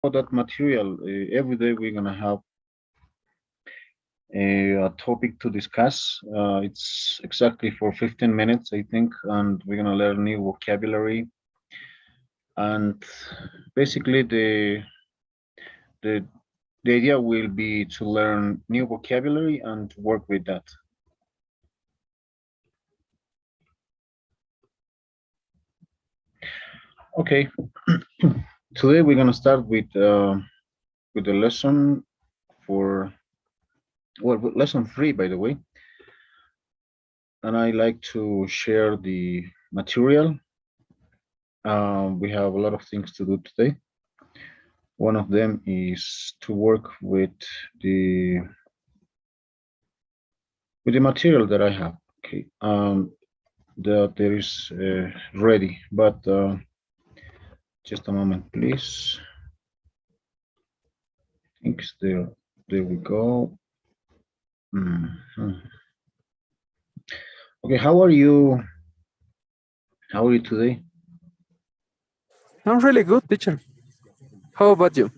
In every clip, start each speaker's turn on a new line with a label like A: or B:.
A: For that material, every day we're gonna have a topic to discuss. It's exactly for 15 minutes, I think, and we're gonna learn new vocabulary. And basically, the the idea will be to learn new vocabulary and work with that. Okay, today we're gonna start with the lesson for lesson three, by the way, and I like to share the material. We have a lot of things to do today. One of them is to work with the material that I have. Okay, that there is ready, but just a moment, please. I think it's there. There we go. Mhm. Okay, how are you? How are you today?
B: I'm really good, teacher. How about you?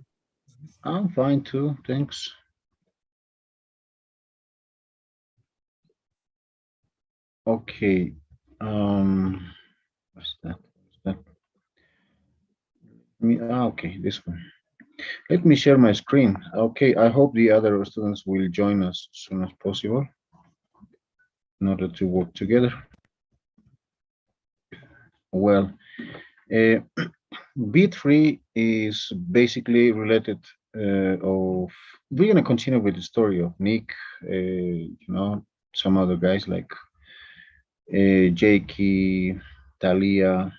A: I'm fine too, thanks. Okay. What's that? What's that? Okay, this one. Let me share my screen. Okay, I hope the other students will join us as soon as possible in order to work together. Well, uh, B3 is basically related of. We're gonna continue with the story of Nick. Some other guys like Jakey, Talia.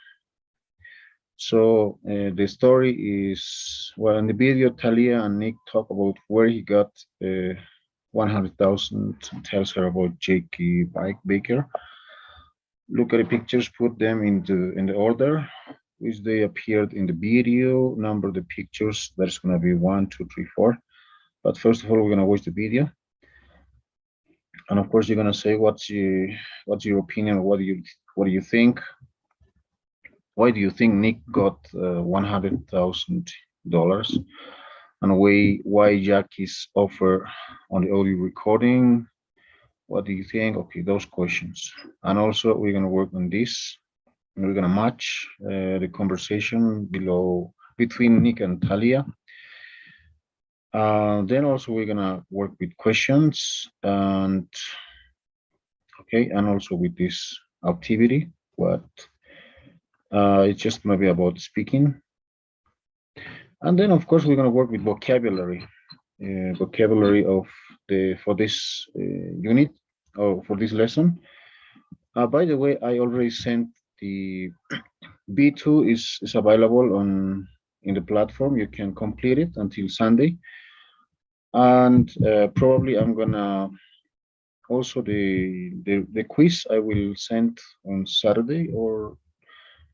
A: So the story is well in the video. Talia and Nick talk about where he got 100,000. Tells her about Jakey Bike Baker. Look at the pictures, put them in the order which they appeared in the video. Number the pictures. There's gonna be one, two, three, four. But first of all, we're gonna watch the video, and of course, you're gonna say what's your opinion? What do you think? Why do you think Nick got $100,000? And why Jackie's offer on the audio recording? What do you think? Okay, those questions. And also, we're gonna work on this. And we're gonna match the conversation below between Nick and Talia. Then also we're gonna work with questions and okay, and also with this activity. What it's just gonna be about speaking, and then of course we're gonna work with vocabulary of the for this unit or for this lesson. By the way, I already sent the B2 is available on in the platform. You can complete it until Sunday, and probably I'm gonna also the quiz I will send on Saturday or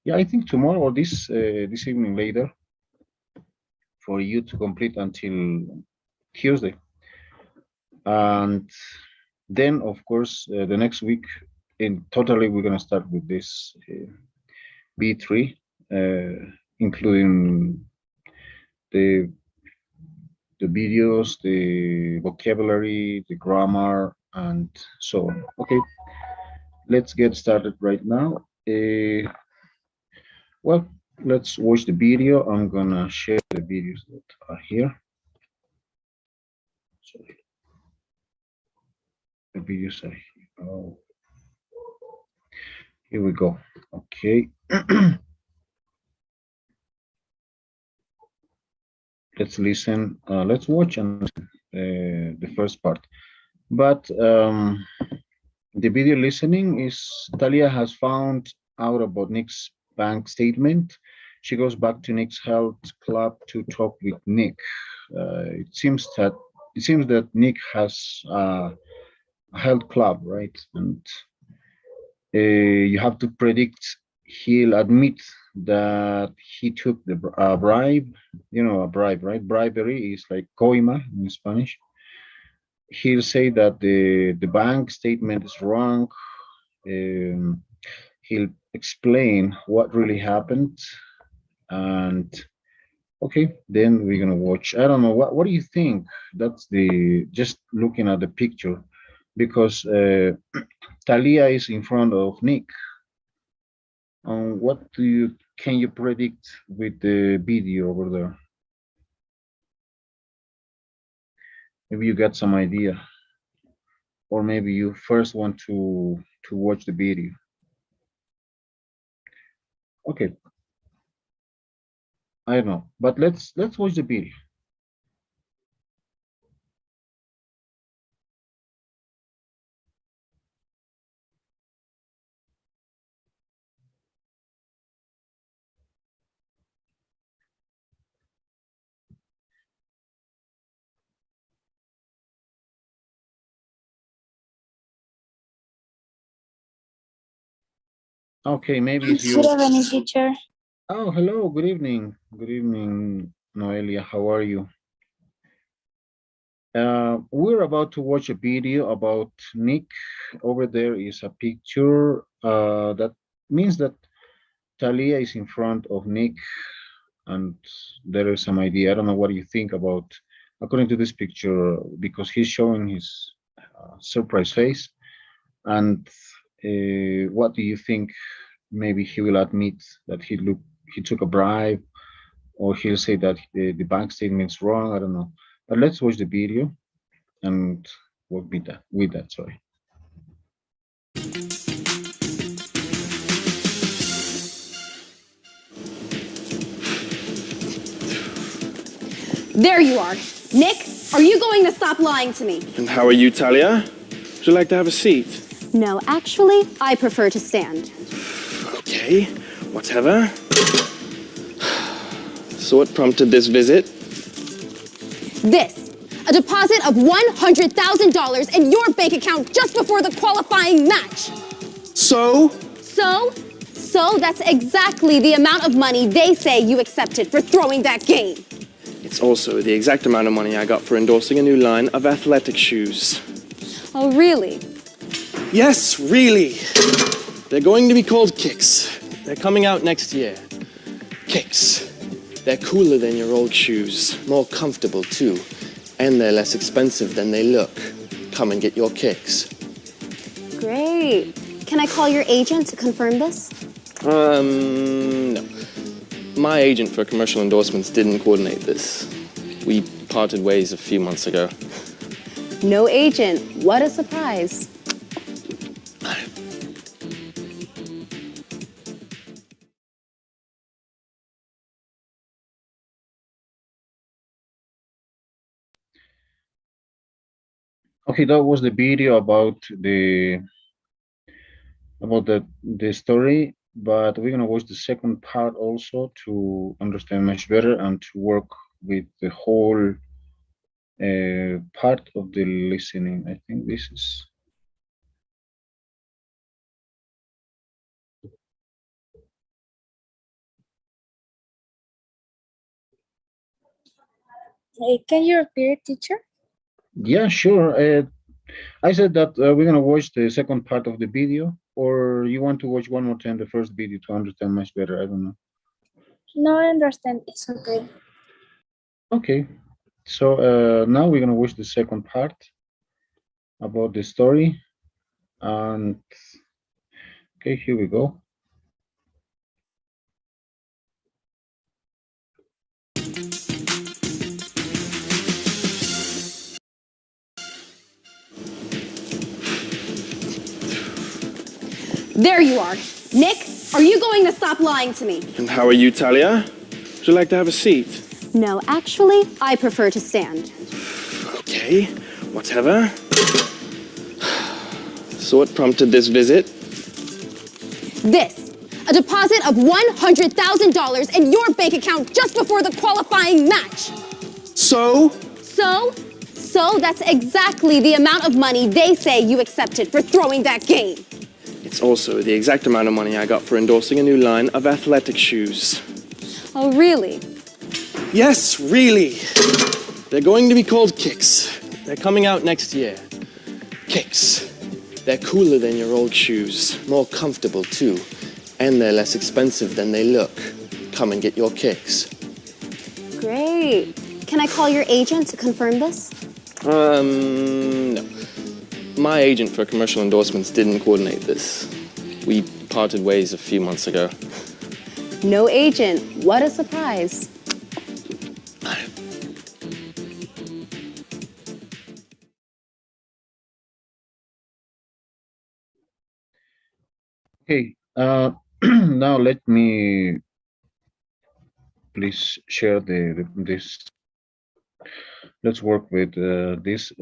A: yeah I think tomorrow or this evening later for you to complete until Tuesday. And then of course the next week in totally we're gonna start with this B3, including the the videos, the vocabulary, the grammar, and so on. Okay, let's get started right now. Well, let's watch the video. I'm gonna share the videos that are here. Sorry, the videos are here. Oh, here we go. Okay, let's listen. Let's watch and the first part. But the video listening is Talia has found out about Nick's bank statement. She goes back to Nick's health club to talk with Nick. It seems that Nick has a health club, right? And you have to predict he'll admit that he took the bribe. You know, a bribe, right? Bribery is like coima in Spanish. He'll say that the bank statement is wrong. Um, he'll explain what really happened, and Okay, then we're gonna watch. I don't know what do you think? That's the just looking at the picture because Talia is in front of Nick. What do you can you predict with the video over there? Maybe you got some idea, or maybe you first want to watch the video. Okay, I don't know, but let's watch the video. Okay, maybe it's
C: Good
A: you.
C: evening, teacher.
A: Oh, hello. Good evening. Good evening, Noelia. How are you? We're about to watch a video about Nick. Over there is a picture. That means that Talia is in front of Nick, and there is some idea. I don't know what you think about, according to this picture, because he's showing his surprise face. And what do you think? Maybe he will admit that he took a bribe, or he'll say that the bank statement's wrong. I don't know. But let's watch the video and we'll be that with that. Sorry.
D: There you are. Nick, are you going to stop lying to me?
E: And how are you, Talia? Would you like to have a seat?
D: No, actually, I prefer to stand.
E: Okay, whatever. So what prompted this visit?
D: This, a deposit of $100,000 in your bank account just before the qualifying match.
E: So?
D: So that's exactly the amount of money they say you accepted for throwing that game.
E: It's also the exact amount of money I got for endorsing a new line of athletic shoes.
D: Oh, really?
E: Yes, really. They're going to be called Kicks. They're coming out next year. Kicks. They're cooler than your old shoes, more comfortable too, and they're less expensive than they look. Come and get your Kicks.
D: Great. Can I call your agent to confirm this?
E: No. My agent for commercial endorsements didn't coordinate this. We parted ways a few months ago.
D: No agent. What a surprise.
A: Okay, that was the video about the story, but we're gonna watch the second part also to understand much better and to work with the whole part of the listening. I think this is.
C: Can you repeat it, teacher?
A: Yeah, sure. I said that we're gonna watch the second part of the video, or you want to watch one more time the first video to understand much better. I don't know.
C: No, I understand. It's okay.
A: Okay, so now we're gonna watch the second part about the story, and okay, here we go.
D: There you are. Nick, are you going to stop lying to me?
E: And how are you, Talia? Would you like to have a seat?
D: No, actually, I prefer to stand.
E: Okay, whatever. So what prompted this visit?
D: This, a deposit of $100,000 in your bank account just before the qualifying match.
E: So?
D: So that's exactly the amount of money they say you accepted for throwing that game.
E: It's also the exact amount of money I got for endorsing a new line of athletic shoes.
D: Oh, really?
E: Yes, really. They're going to be called Kicks. They're coming out next year. Kicks. They're cooler than your old shoes, more comfortable too, and they're less expensive than they look. Come and get your Kicks.
D: Great. Can I call your agent to confirm this?
E: No. My agent for commercial endorsements didn't coordinate this. We parted ways a few months ago.
D: No agent. What a surprise.
A: Okay, now let me please share this. Let's work with this.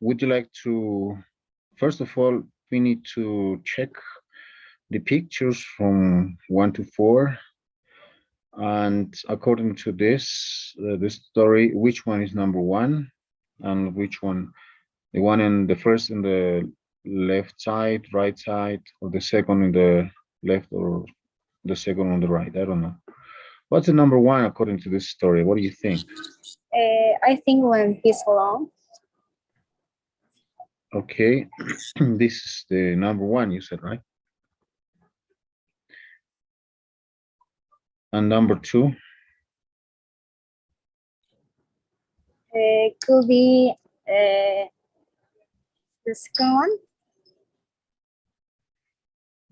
A: Would you like to, first of all, we need to check the pictures from 1 to 4. And according to this story, which one is number 1 and which one, the one in the first in the left side, right side, or the second in the left, or the second on the right? I don't know. What's the number 1 according to this story? What do you think?
C: I think when he's alone.
A: Okay, this is the number 1 you said, right? And number 2?
C: Could be the second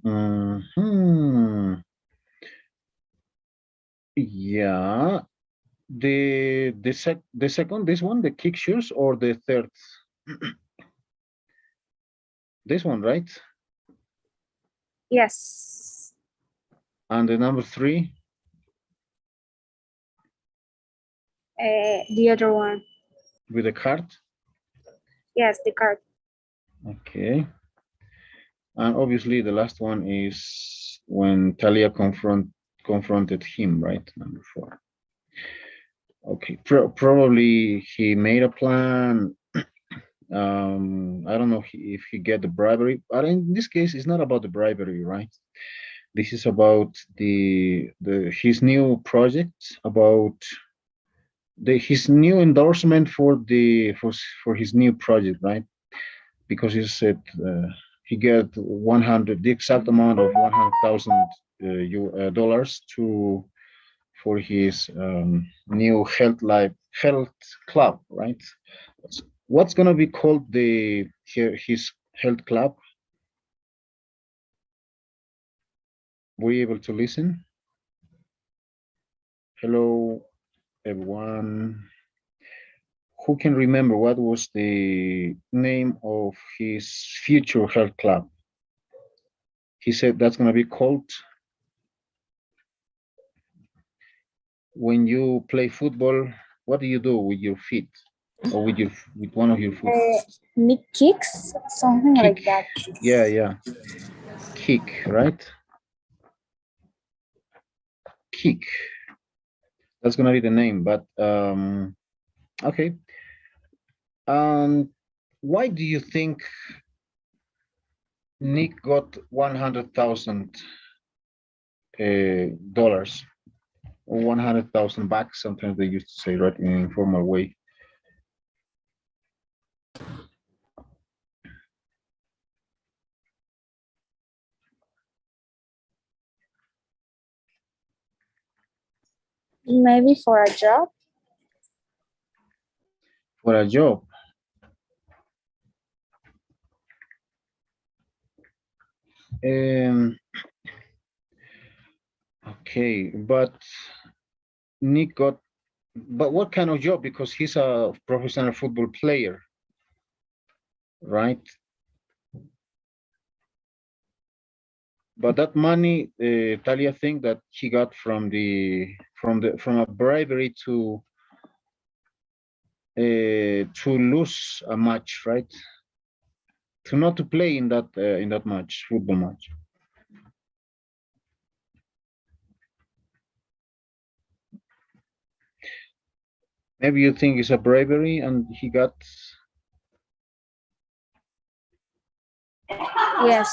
C: one.
A: Yeah. The second, this one, the kick shoes, or the third? This one, right?
C: Yes.
A: And the number 3?
C: The other one.
A: With the card?
C: Yes, the card.
A: Okay. And obviously the last one is when Talia confronted him, right? Number 4. Okay, probably he made a plan. I don't know if he get the bribery, but in this case, it's not about the bribery, right? This is about his new project, about his new endorsement for his new project, right? Because he said he get 100, the exact amount of $100,000 for his new health club, right? What's gonna be called his health club? Were you able to listen? Hello, everyone. Who can remember what was the name of his future health club? He said that's gonna be called, when you play football, what do you do with your feet? Or with one of your foot?
C: Nick kicks, something
A: Kick.
C: like that.
A: Yeah. Kick, right? Kick. That's gonna be the name, but okay. Why do you think Nick got $100,000 or 100,000 bucks? Sometimes they used to say, right, in an informal way.
C: Maybe for a job.
A: For a job. Okay, but Nick got, but what kind of job? Because he's a professional football player, right? But that money, Talia think that he got from a bribery to lose a match, right? To not to play in that match, football match. Maybe you think it's a bribery and he got.
C: Yes.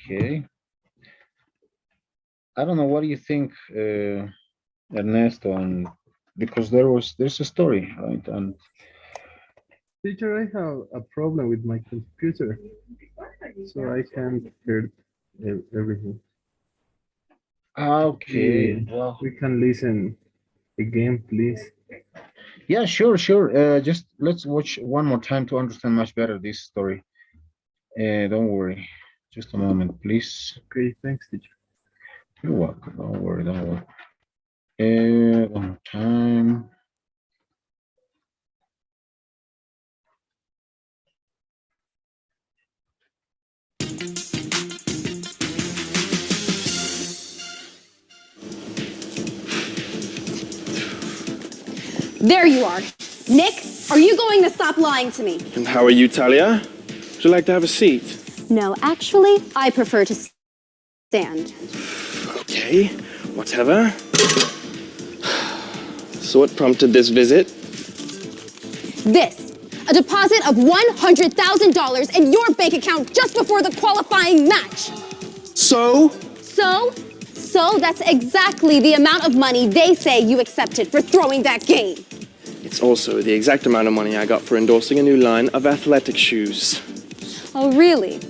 A: Okay. I don't know. What do you think, Ernesto? And because there's a story, right? And
B: Teacher, I have a problem with my computer, so I can't hear everything.
A: Okay. Well,
B: We can listen again, please.
A: yeah, sure, sure. Just let's watch one more time to understand much better this story. Don't worry. Just a moment, please.
B: Okay, thanks, teacher.
A: You're welcome. Don't worry, don't worry. One more time.
D: There you are. Nick, are you going to stop lying to me?
E: And how are you, Talia? Would you like to have a seat?
D: No, actually, I prefer to stand.
E: Okay, whatever. So what prompted this visit?
D: This, a deposit of $100,000 in your bank account just before the qualifying match.
E: So?
D: So that's exactly the amount of money they say you accepted for throwing that game.
E: It's also the exact amount of money I got for endorsing a new line of athletic shoes.
D: Oh, really?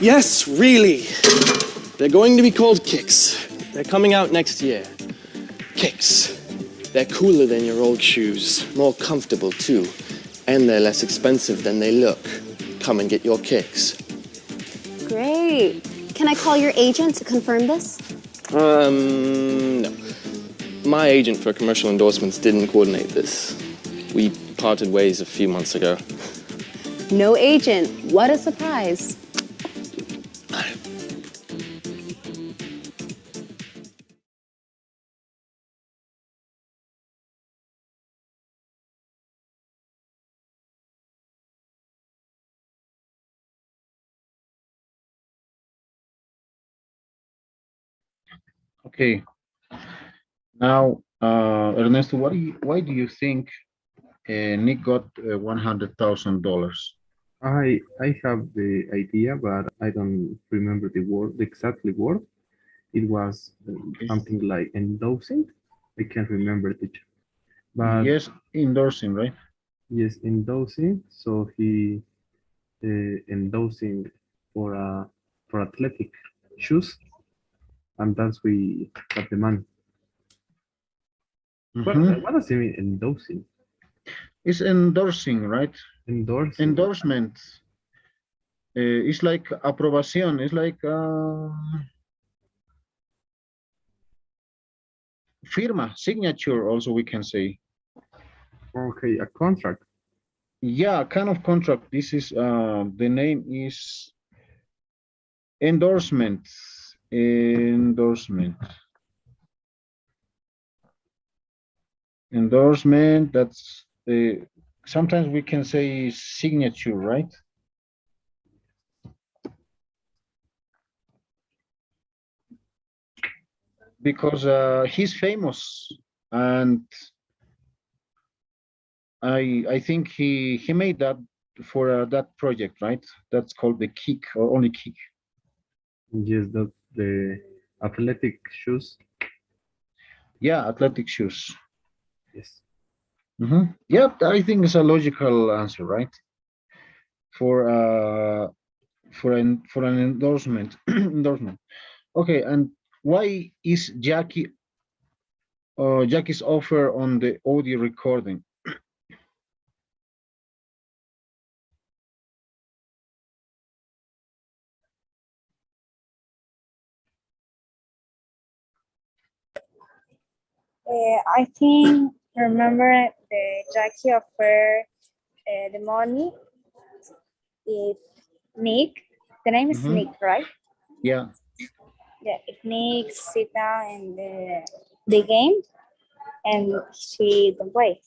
E: Yes, really. They're going to be called Kicks. They're coming out next year. Kicks. They're cooler than your old shoes, more comfortable too, and they're less expensive than they look. Come and get your Kicks.
D: Great. Can I call your agent to confirm this?
E: No. My agent for commercial endorsements didn't coordinate this. We parted ways a few months ago.
D: No agent. What a surprise.
A: Okay. Now, Ernesto, why do you think Nick got $100,000?
B: I have the idea, but I don't remember the exactly word. It was something like endorsing. I can't remember, teacher. But
A: Yes, endorsing, right?
B: yes, endorsing. So he endorsing for for athletic shoes, and that's we got the money.
A: Mhm.
B: What does it mean endorsing?
A: It's endorsing, right?
B: Endorsing.
A: Endorsement. It's like aprobación. It's like firma, signature. Also, we can say.
B: Okay, a contract.
A: Yeah, kind of contract. This is the name is endorsement. Endorsement. Endorsement. That's sometimes we can say signature, right? Because he's famous, and I think he made that for that project, right? That's called the kick or only kick.
B: Yes, that's the athletic shoes.
A: Yeah, athletic shoes.
B: Yes.
A: Yeah, I think it's a logical answer, right? For an endorsement endorsement. Okay, and why is Jackie's offer on the audio recording?
C: I think remember the Jackie offered the money if Nick, the name is Nick, right?
A: Yeah.
C: Yeah, if Nick sit down in the game and she the way.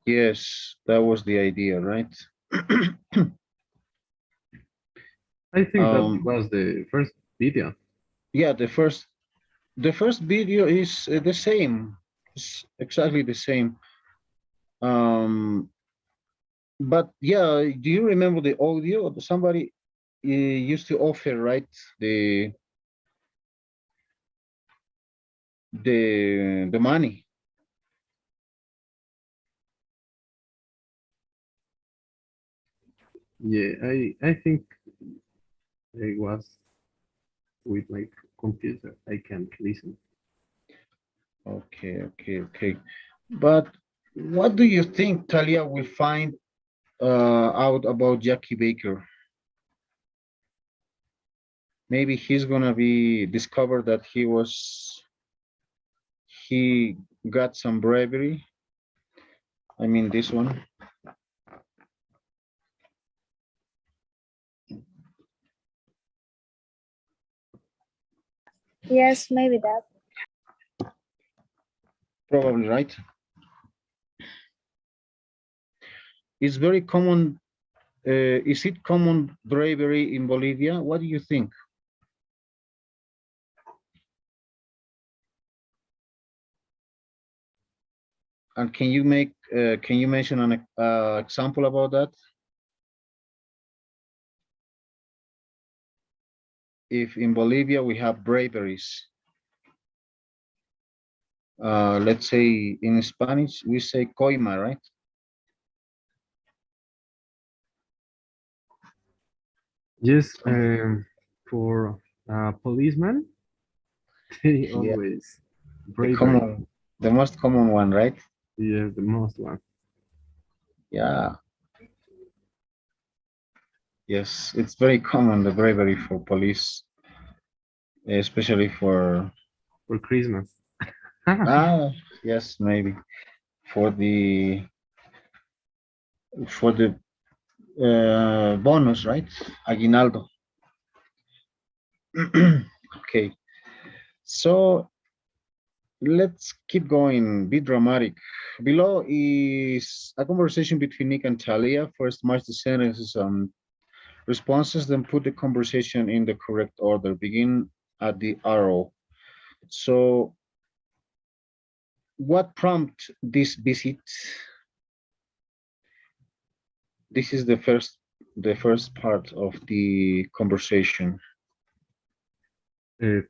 A: Yes, that was the idea, right?
B: I think that was the first video.
A: Yeah, the first video is the same. It's exactly the same. But yeah, do you remember the audio? Somebody used to offer, right? The money.
B: Yeah, I think it was. with my computer. I can't listen.
A: Okay. But what do you think Talia will find out about Jackie Baker? Maybe he's gonna be discovered that he got some bribery. I mean this one.
C: Yes, maybe that.
A: Probably right. It's very common. Is it common bribery in Bolivia? What do you think? And can you mention an example about that? If in Bolivia we have braveries, let's say in Spanish we say coima, right?
B: Yes, for policemen, they
A: Yeah,
B: always
A: the
B: bravery.
A: common, the most common one, right?
B: Yes, the most one.
A: Yeah, yes, it's very common, the bravery for police, especially for
B: For Christmas.
A: ah yes, maybe for the bonus, right? Aguinaldo. Okay, so let's keep going. Be dramatic. Below is a conversation between Nick and Talia. First, match the sentences and responses, then put the conversation in the correct order. Begin at the arrow. So, what prompted this visit? This is the first part of the conversation.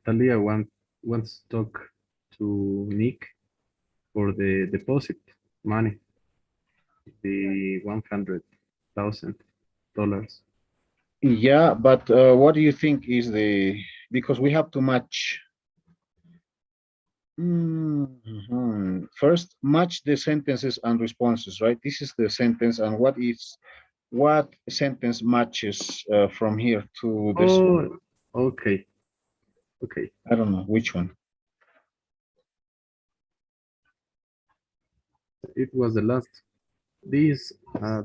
B: Talia wants to talk to Nick for the deposit money, the $100,000.
A: Yeah, but what do you think is because we have to match. First, match the sentences and responses, right? This is the sentence, and what sentence matches from here to this one?
B: Oh, okay, okay.
A: I don't know which one.
B: It was the last. This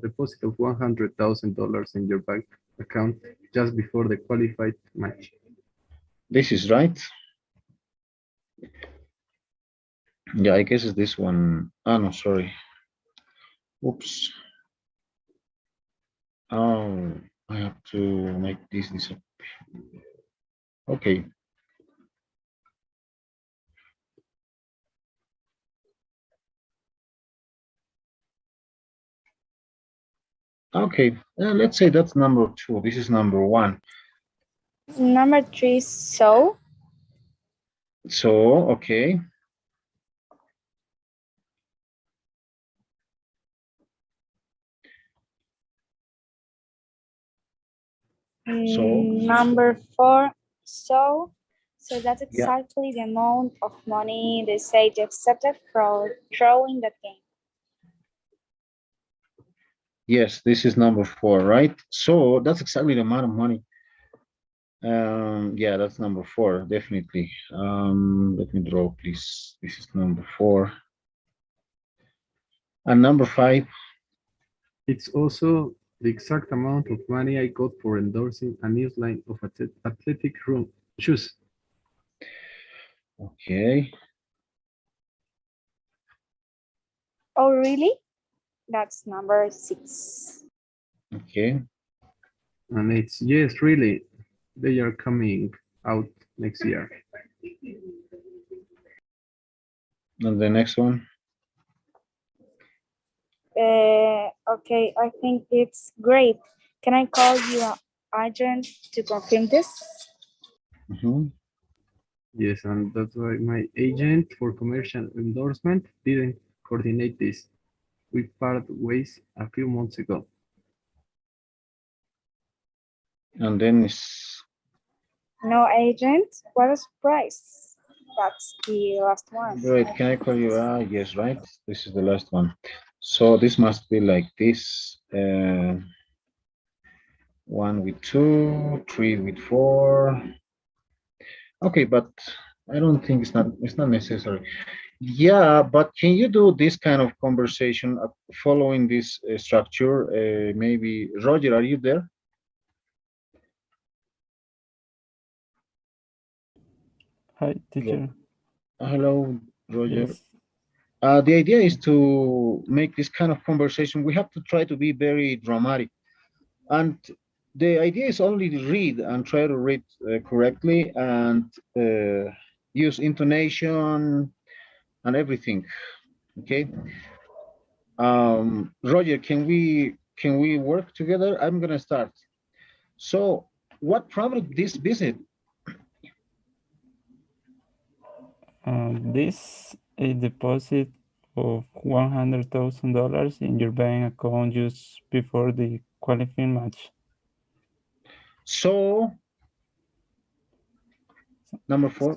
B: deposit of $100,000 in your bank account just before the qualified match.
A: This is right. Yeah, I guess it's this one. Ah, no, sorry. Oops. Oh, I have to make this disappear. Okay. Okay, let's say that's number 2. This is number 1.
C: Number 3, so.
A: So, okay. So,
C: Number 4, so. So that's
A: yeah,
C: exactly the amount of money the sage accepted for throwing that game.
A: yes, this is number 4, right? So that's exactly the amount of money. Yeah, that's number 4, definitely. Let me draw, please. This is number 4. And number 5.
B: It's also the exact amount of money I got for endorsing a new line of athletic shoes.
A: Okay.
C: Oh, really? That's number 6.
A: Okay.
B: And it's, yes, really, they are coming out next year.
A: And the next one.
C: Okay, I think it's great. Can I call you an agent to confirm this?
B: Yes, and that's why my agent for commercial endorsement didn't coordinate this. We parted ways a few months ago.
A: And then is
C: No, agent. What a surprise. That's the last one.
A: Great. Can I call you? Yes, right. This is the last one. So this must be like this. 1 with 2, 3 with 4. Okay, but I don't think it's not necessary. Yeah, but can you do this kind of conversation following this structure? Maybe Roger, are you there?
F: Hi, teacher.
A: Hello, Roger.
F: Yes.
A: The idea is to make this kind of conversation. We have to try to be very dramatic, and the idea is only to read and try to read correctly and use intonation and everything. Okay. Roger, can we work together? I'm gonna start. So, what prompted this visit?
F: This a deposit of $100,000 in your bank account just before the qualifying match.
A: So, number 4.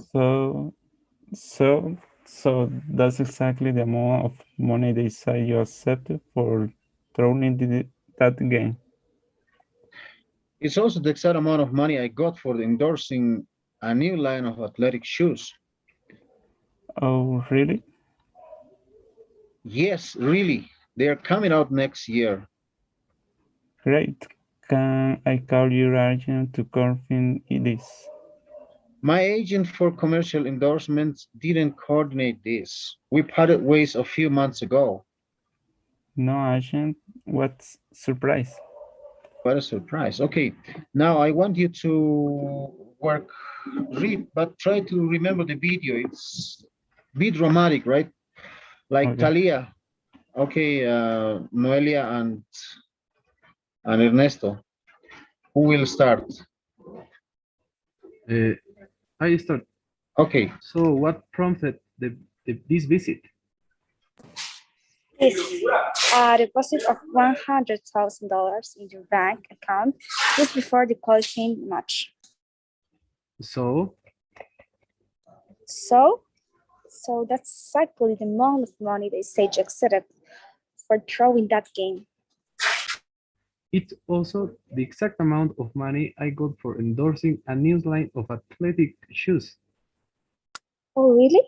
F: So that's exactly the amount of money they say you accepted for throwing that game.
A: It's also the exact amount of money I got for endorsing a new line of athletic shoes.
F: Oh, really?
A: Yes, really. They are coming out next year.
F: Great. Can I call your agent to confirm this?
A: My agent for commercial endorsements didn't coordinate this. We parted ways a few months ago.
F: No, agent. What surprise?
A: What a surprise. Okay, now I want you to read, but try to remember the video. It's be dramatic, right? Like
F: Okay.
A: Talia. Okay, Noelia and Ernesto. Who will start?
B: I start.
A: Okay.
B: So what prompted this visit?
C: This a deposit of $100,000 in your bank account just before the qualifying match.
B: So
C: So that's exactly the amount of money they say you accepted for throwing that game.
B: it's also the exact amount of money I got for endorsing a new line of athletic shoes.
C: Oh, really?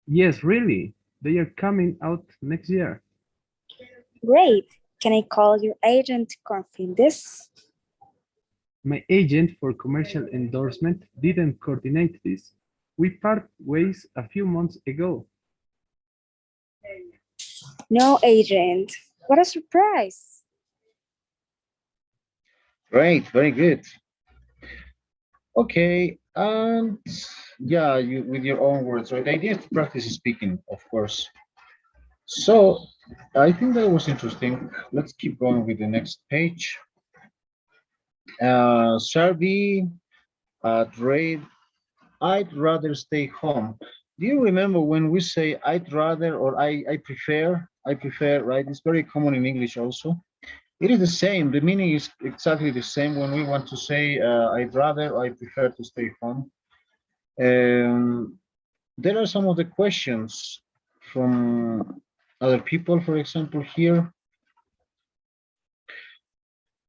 B: Yes, really. They are coming out next year.
C: Great. Can I call your agent to confirm this?
B: My agent for commercial endorsement didn't coordinate this. We parted ways a few months ago.
C: No, agent. What a surprise.
A: Great, very good. Okay, and yeah, you with your own words, right? The idea is to practice speaking, of course. So I think that was interesting. Let's keep going with the next page. Sarvi at Raid, I'd rather stay home. Do you remember when we say I'd rather or I prefer? I prefer, right? It's very common in English also. It is the same. The meaning is exactly the same when we want to say I'd rather or I prefer to stay home. There are some of the questions from other people, for example, here.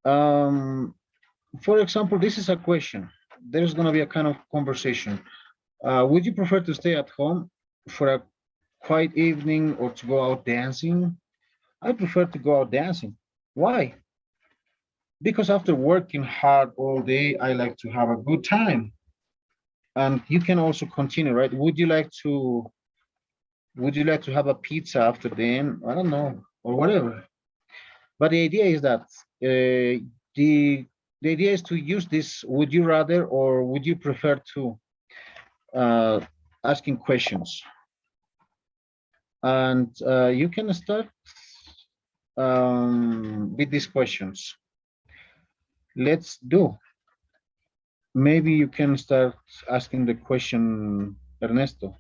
A: For example, this is a question. There's going to be a kind of conversation. Would you prefer to stay at home for a quiet evening or to go out dancing? I prefer to go out dancing. Why? Because after working hard all day, I like to have a good time. And you can also continue, right? Would you like to have a pizza after the end? I don't know, or whatever. But the idea is that the idea is to use this would you rather or would you prefer to asking questions. And you can start with these questions. Let's do. Maybe you can start asking the question, Ernesto.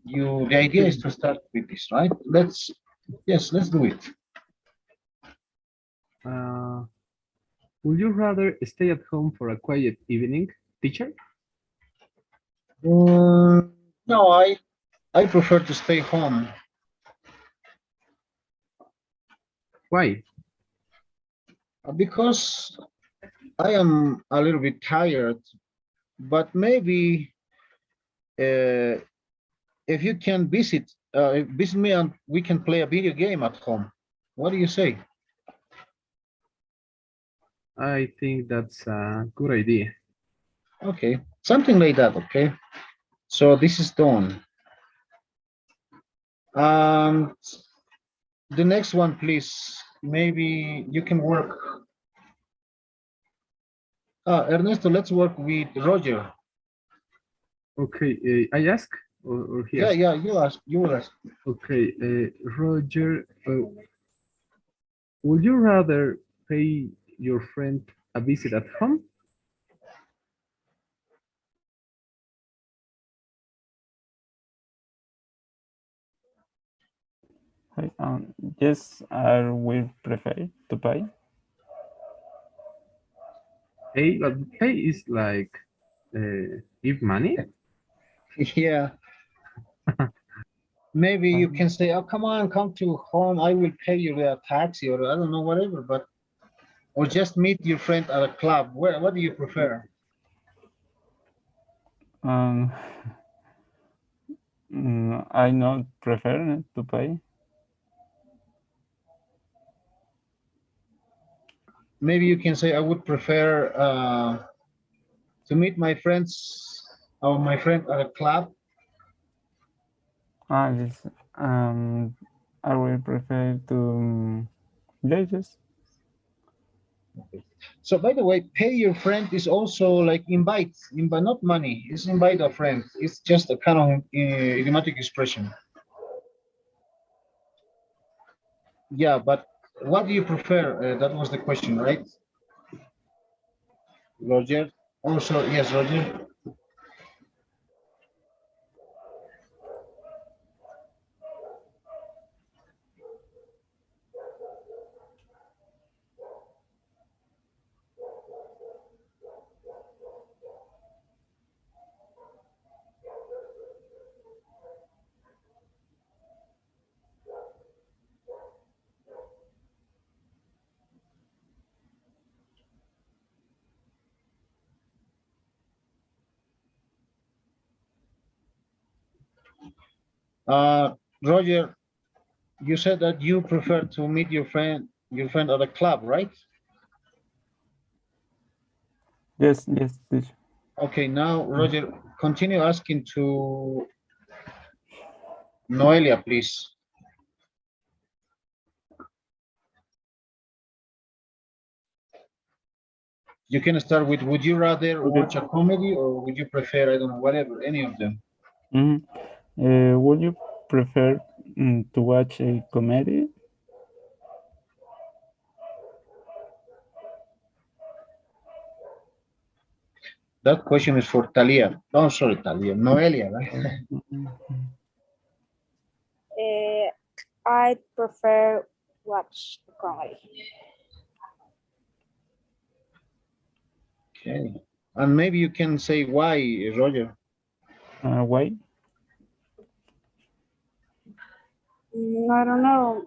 A: The idea is to start with this, right? Let's do it.
B: Would you rather stay at home for a quiet evening, teacher?
A: No, I prefer to stay home.
B: Why?
A: Because I am a little bit tired, but maybe if you can visit me and we can play a video game at home. What do you say?
B: I think that's a good idea.
A: Okay, something like that. Okay, so this is done. And the next one, please. Maybe you can work. Ernesto, let's work with Roger.
B: Okay, I ask or he
A: Yeah,
B: ask?
A: yeah, you will ask.
B: Okay, Roger, would you rather pay your friend a visit at home?
F: Hi, yes, I will prefer to pay.
B: Pay, but pay is like give money.
A: Yeah, maybe you can say, "Oh, come on, come to home. I will pay you a taxi or I don't know, whatever." But or just meet your friend at a club. What do you prefer?
F: Um, I not prefer to pay.
A: Maybe you can say, "I would prefer to meet my friends or my friend at a club."
F: Yes, I will prefer to yes.
A: So by the way, pay your friend is also like invite not money. It's invite a friend. It's just a kind of idiomatic expression. Yeah, but what do you prefer? That was the question, right, Roger? Also, yes, Roger. Roger, you said that you prefer to meet your friend at a club, right?
F: Yes, yes, teacher.
A: Okay, now Roger, continue asking to Noelia, please. You can start with, would you rather
F: Okay.
A: watch a comedy or would you prefer, I don't know, whatever, any of them?
F: Would you prefer to watch a comedy?
A: That question is for Talia. Oh, sorry, Talia. Noelia, right?
C: I prefer watch comedy.
A: Okay. And maybe you can say why, Roger.
F: Why?
C: I don't know,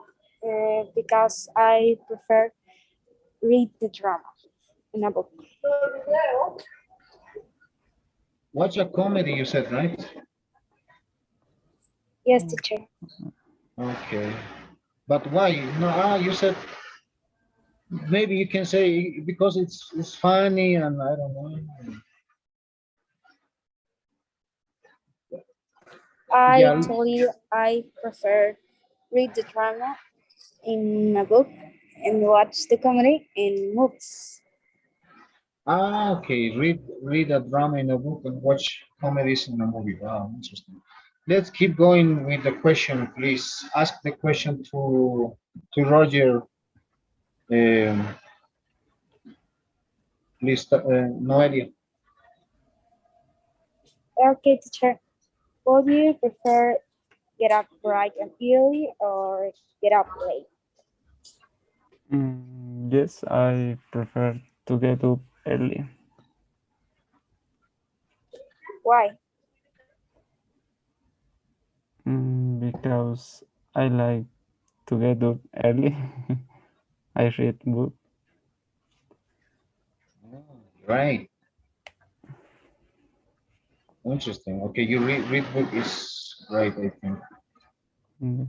C: because I prefer read the drama in a book.
A: Watch a comedy, you said, right?
C: Yes, teacher.
A: Okay. But why? No, you said maybe you can say because it's funny and I don't know.
C: I
A: Yeah.
C: told you I prefer read the drama in a book and watch the comedy in movies.
A: Okay. Read a drama in a book and watch comedies in a movie. Wow, interesting. Let's keep going with the question, please. Ask the question to Roger. Um, please, Noelia.
C: Okay, teacher. Would you prefer get up bright and early or get up late?
F: Yes, I prefer to get up early.
C: Why?
F: Because I like to get up early. I read book.
A: Right. Interesting. Okay, you read book is right, I think.
F: Yes.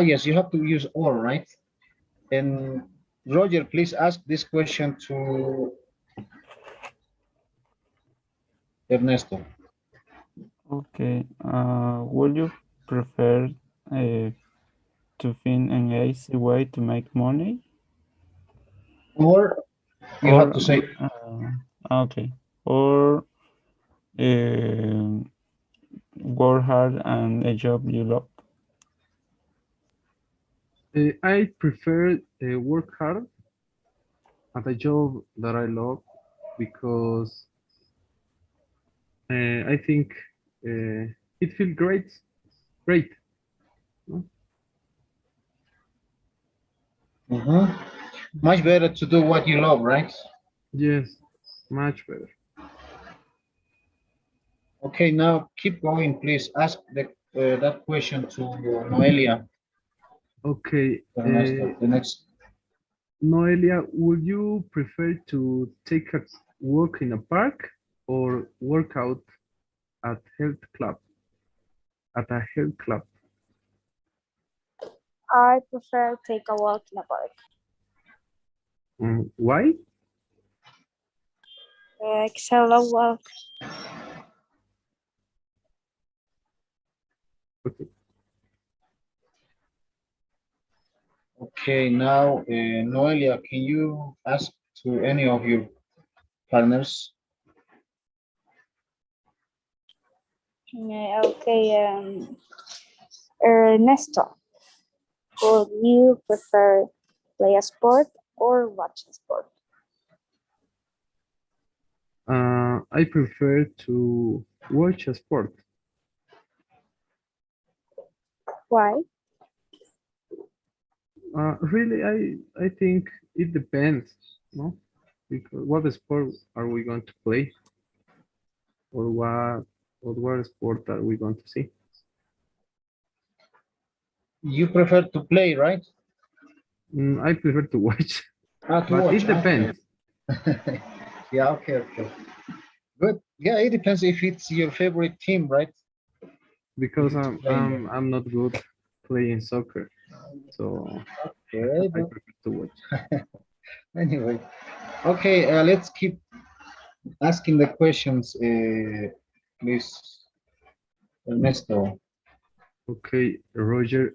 A: Yes, you have to use or, right? And Roger, please ask this question to Ernesto.
F: Okay. Would you prefer to find an easy way to make money,
A: Or you have
F: or
A: to say,
F: okay, or work hard and a job you love?
B: I prefer work hard at a job that I love because I think it feels great. No?
A: much better to do what you love, right?
B: Yes, much better.
A: Okay, now keep going, please. Ask that question to Noelia,
B: Okay,
A: Ernesto. The next.
B: Noelia, would you prefer to take a walk in a park or work out at health club? At a health club.
C: I prefer take a walk in a park.
B: Why?
C: Because I love walk.
B: Okay.
A: Okay, now, Noelia, can you ask to any of your partners?
C: Okay, Ernesto, would you prefer play a sport or watch a sport?
B: I prefer to watch a sport.
C: Why?
B: Really, I think it depends, no? Because what sport are we going to play, or what sport are we going to see?
A: You prefer to play, right?
B: I prefer to watch,
A: To
B: but
A: watch.
B: it
A: Okay.
B: depends
A: Yeah, okay, okay. Good. Yeah, it depends if it's your favorite team, right?
B: because
A: To play in there.
B: I'm not good playing soccer, so
A: Okay,
B: I
A: but
B: prefer to watch.
A: anyway. Okay, let's keep asking the questions, please, Ernesto.
B: Okay, Roger,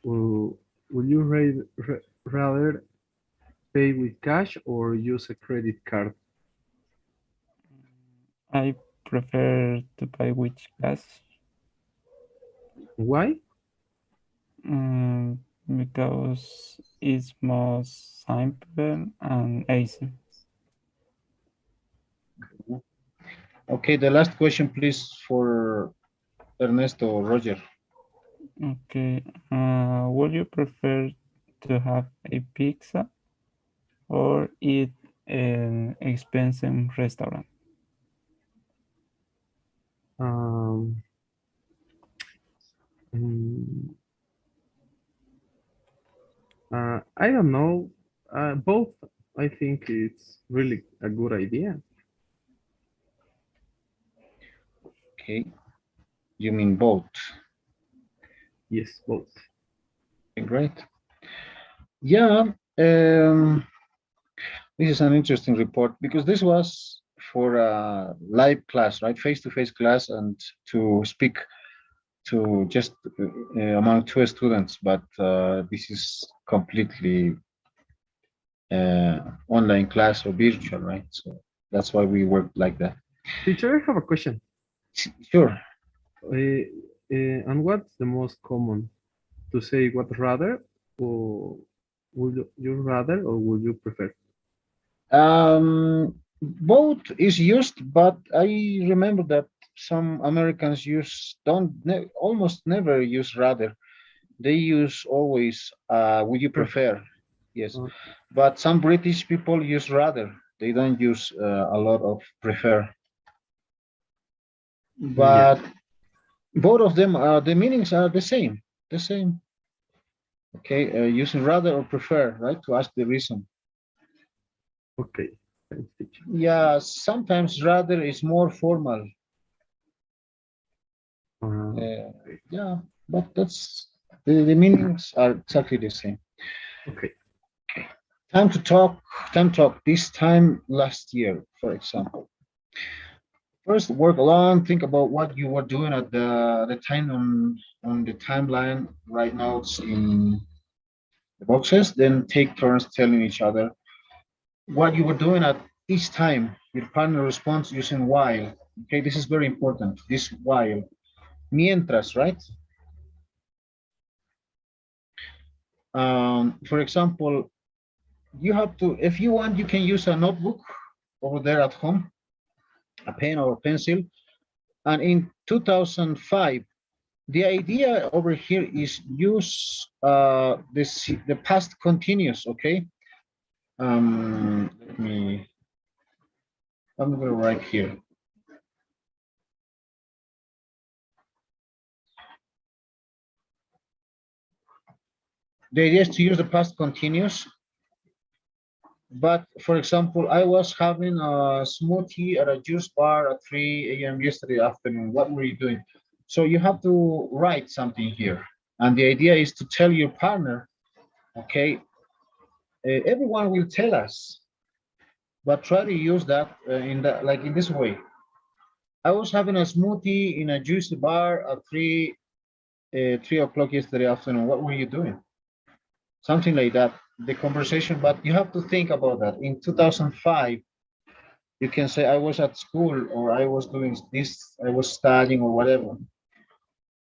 B: will you rather pay with cash or use a credit card?
F: I prefer to pay with cash.
B: Why?
F: Because it's more simple and easy.
A: Okay, the last question, please, for Ernesto, Roger.
F: Okay. Would you prefer to have a pizza or eat an expensive restaurant?
B: Um, mm, I don't know. Both, I think it's really a good idea.
A: Okay, you mean both.
B: Yes, both.
A: Okay, great. Yeah, this is an interesting report because this was for a live class, right? Face-to-face class, and to speak to just among two students, but this is completely online class or virtual, right? So that's why we work like that.
B: Teacher, I have a question.
A: Sure.
B: And what's the most common to say what rather or would you rather or would you prefer?
A: Both is used, but I remember that some Americans almost never use rather. They use always would you prefer? Yes,
B: Oh,
A: but some British people use rather. They don't use a lot of prefer.
B: yeah.
A: But both of them are the meanings are the same. The same. Okay, using rather or prefer, right? To ask the reason.
B: Okay. Thanks, teacher.
A: Yeah, sometimes rather is more formal. Yeah, but that's the meanings are exactly the same.
B: Okay.
A: Time to talk. Time talk. This time last year, for example. First, work alone. Think about what you were doing at the time on the timeline. Write notes in the boxes. Then take turns telling each other what you were doing at each time. Your partner responds using while. Okay, this is very important. This while. Mientras, right? For example, you have to, if you want, you can use a notebook over there at home, a pen or a pencil. And in 2005, the idea over here is use the past continuous. Okay. Let me. I'm gonna write here. The idea is to use the past continuous. But for example, I was having a smoothie at a juice bar at 3 a.m. yesterday afternoon. What were you doing? So you have to write something here. And the idea is to tell your partner, okay, everyone will tell us, but try to use that in that, like in this way. I was having a smoothie in a juicy bar at 3 o'clock yesterday afternoon. What were you doing? Something like that. The conversation, but you have to think about that. In 2005, you can say I was at school or I was doing this, I was studying or whatever.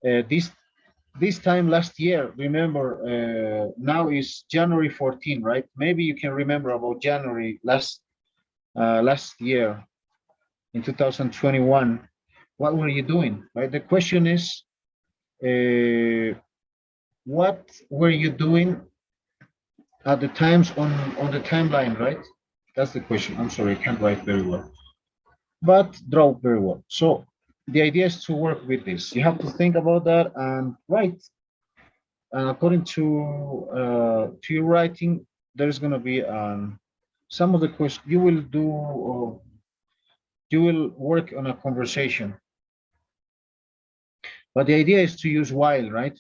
A: This time last year, remember, now is January 14, right? Maybe you can remember about January last year in 2021. What were you doing, right? The question is, what were you doing at the times on the timeline, right? That's the question. I'm sorry, I can't write very well, but draw very well. So the idea is to work with this. You have to think about that and write. And according to your writing, there's going to be some of the questions you will do, or you will work on a conversation. But the idea is to use while, right?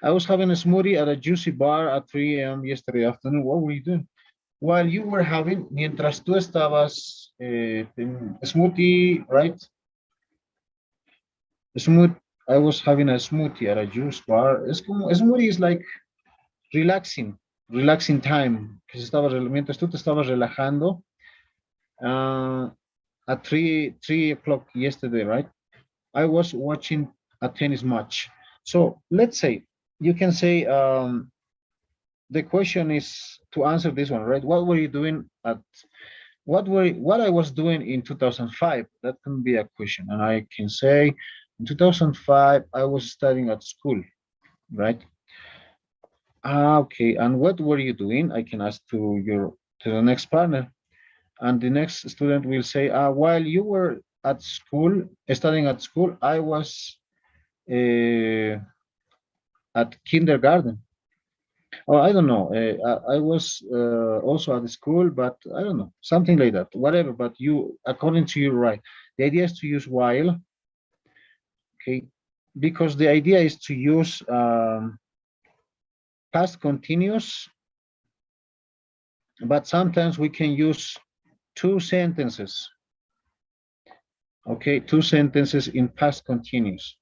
A: I was having a smoothie at a juicy bar at 3 a.m. yesterday afternoon. What were you doing? While you were having, mientras tú estabas en smoothie, right? Smooth. I was having a smoothie at a juice bar. Es como, smoothie is like relaxing time. Que se estaba, mientras tú te estabas relajando at 3 o'clock yesterday, right? I was watching a tennis match. So let's say you can say the question is to answer this one, right? What were you doing at what I was doing in 2005? That can be a question, and I can say in 2005 I was studying at school, right? Okay. And what were you doing? I can ask to the next partner, and the next student will say, while you were at school, studying at school, I was at kindergarten. Oh, I don't know. I was also at the school, but I don't know, something like that. Whatever. But you, according to you, right? The idea is to use while, okay, because the idea is to use past continuous, but sometimes we can use two sentences. Okay, two sentences in past continuous.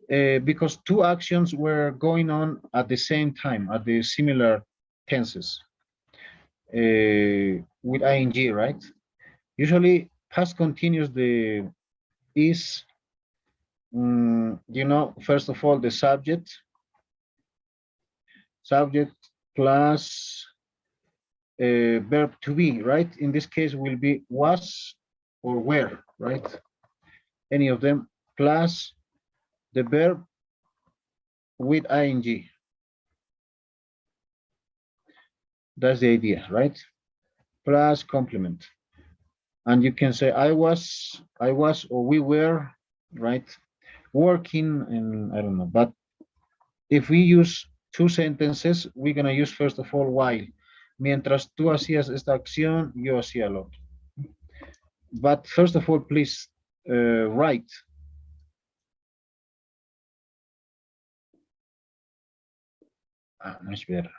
A: Because two actions were going on at the same time, at the similar tenses with ing, right? Usually, past continuous is, first of all, the subject plus verb to be, right? In this case, will be was or were, right? Any of them plus the verb with ing. That's the idea, right? Plus complement. And you can say I was, or we were, right? Working, and I don't know. But if we use two sentences, we're gonna use first of all while. Mientras tú hacías esta acción, yo hacía lo otro. But first of all, please write. Much better.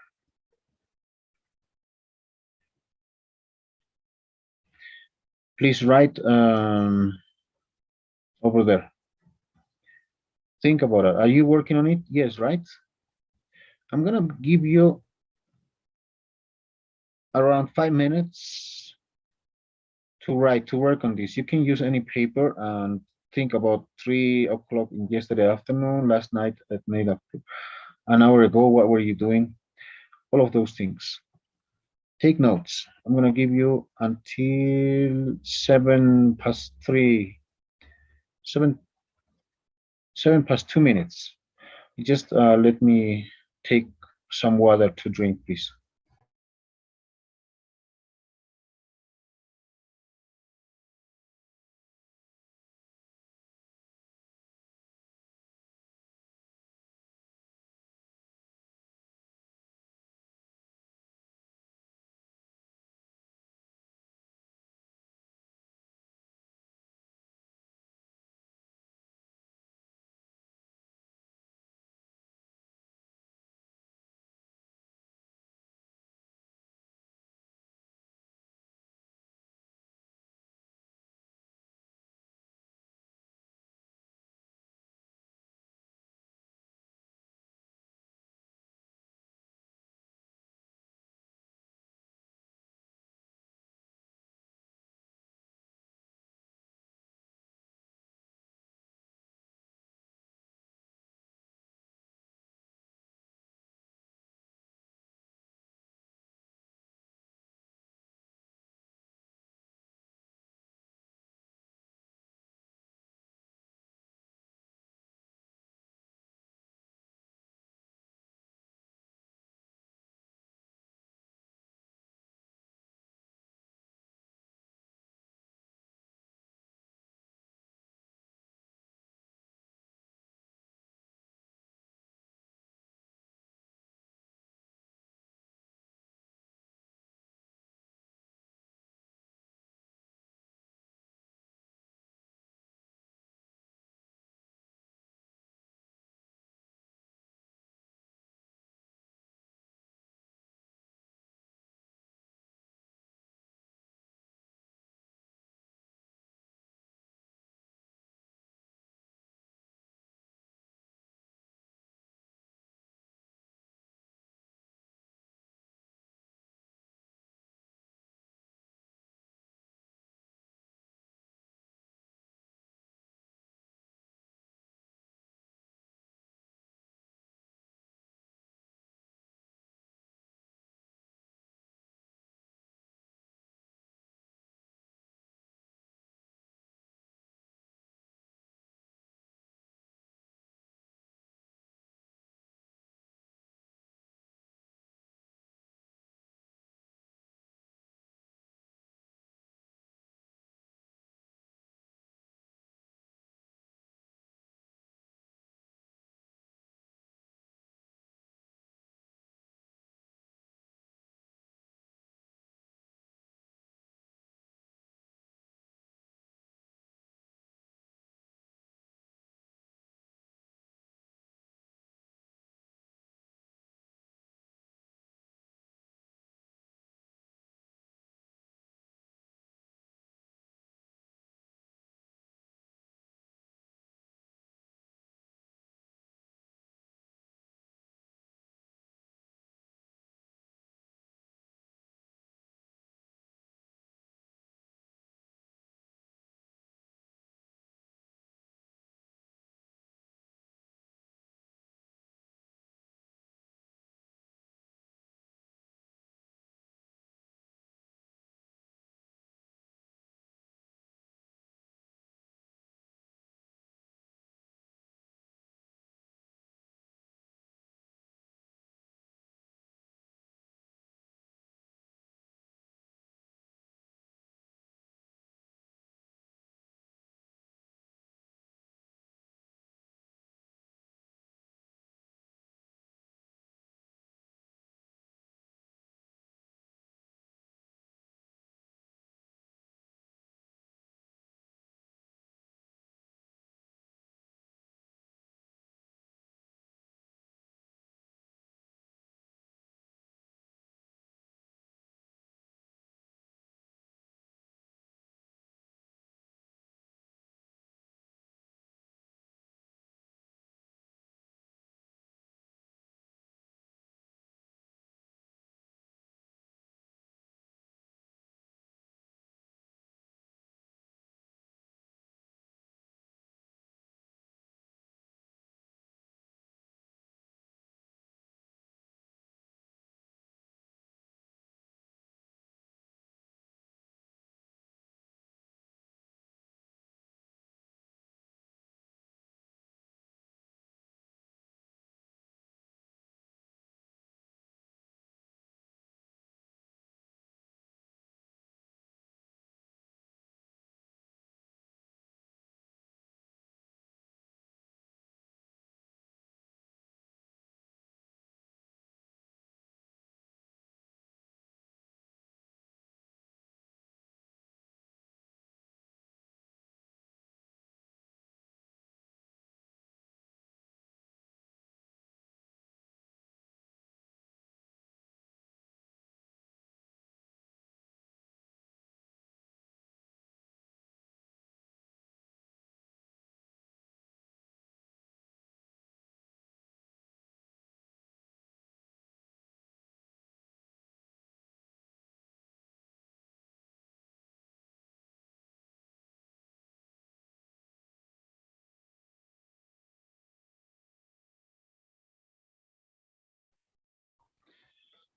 A: Please write over there. Think about it. Are you working on it? Yes, right? I'm gonna give you around 5 minutes to write, to work on this. You can use any paper and think about 3 o'clock in yesterday afternoon, last night at night, an hour ago, what were you doing? All of those things. Take notes. I'm gonna give you until 7 past 3, 7 past 2 minutes. Just let me take some water to drink, please.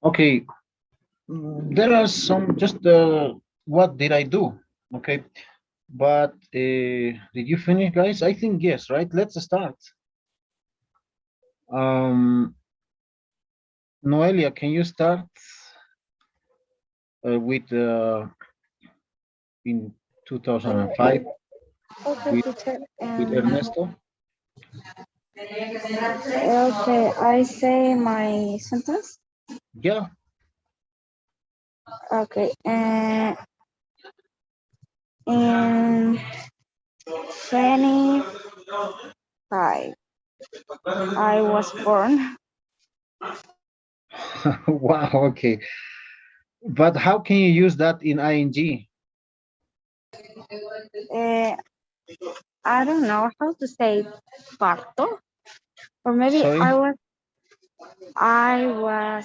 A: Okay, there are some just what did I do? Okay, but did you finish, guys? I think yes, right? Let's start. Noelia, can you start with in 2005
C: Okay,
A: with
C: teacher.
A: Ernesto?
C: Okay, I say my sentence.
A: Yeah.
C: Okay, in 25, I was born.
A: Wow. Okay. But how can you use that in ing?
C: Uh, I don't know how to say parto, or maybe
A: Sorry.
C: I was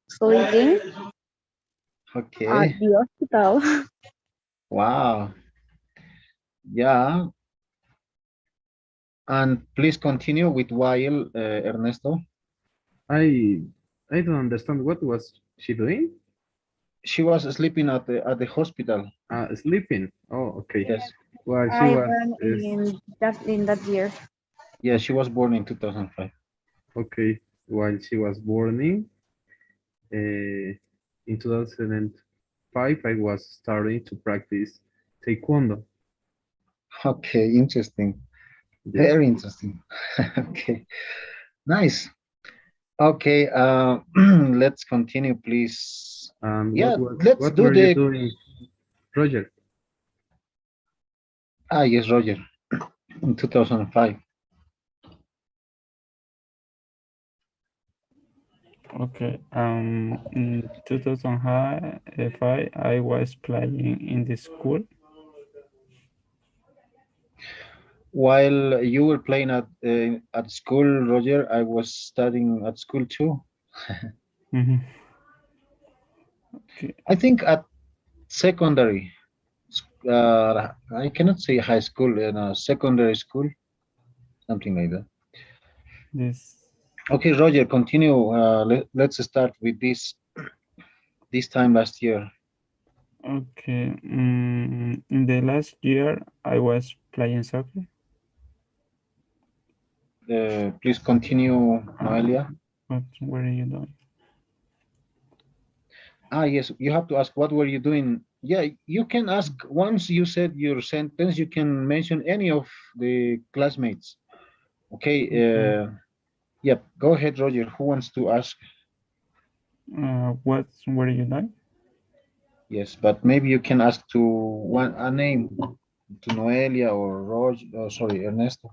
C: sleeping at
A: Okay.
C: the hospital.
A: Wow. Yeah. And please continue with while Ernesto.
B: I I don't understand what was she doing?
A: She was sleeping at the hospital.
B: Sleeping. Oh, okay.
A: Yes.
B: Well, she
C: I
B: was
C: born in that year.
A: Yeah, she was born in 2005.
B: okay while she was born in 2005. I was starting to practice taekwondo.
A: Okay, interesting.
B: Yes.
A: Very interesting. Okay. Nice. Okay, let's continue, please.
B: And
A: Yeah, let's
B: what
A: do
B: were you
A: the
B: doing, Roger?
A: yes, Roger, in 2005.
F: Okay. In 2005, I was playing in the school.
A: While you were playing at school, Roger, I was studying at school too.
F: Mhm. Okay.
A: I think at secondary. I cannot say high school, in a secondary school, something like that.
F: This.
A: Okay, Roger, continue. Let's start with this time last year.
F: Okay. In the last year, I was playing soccer.
A: Please continue, Noelia.
F: What were you doing?
A: Yes, you have to ask what were you doing. Yeah, you can ask once you said your sentence, you can mention any of the classmates. Okay,
F: Okay.
A: yep, go ahead, Roger. Who wants to ask?
F: What were you doing?
A: Yes, but maybe you can ask to one a name to Noelia or Roger. Oh, sorry, Ernesto.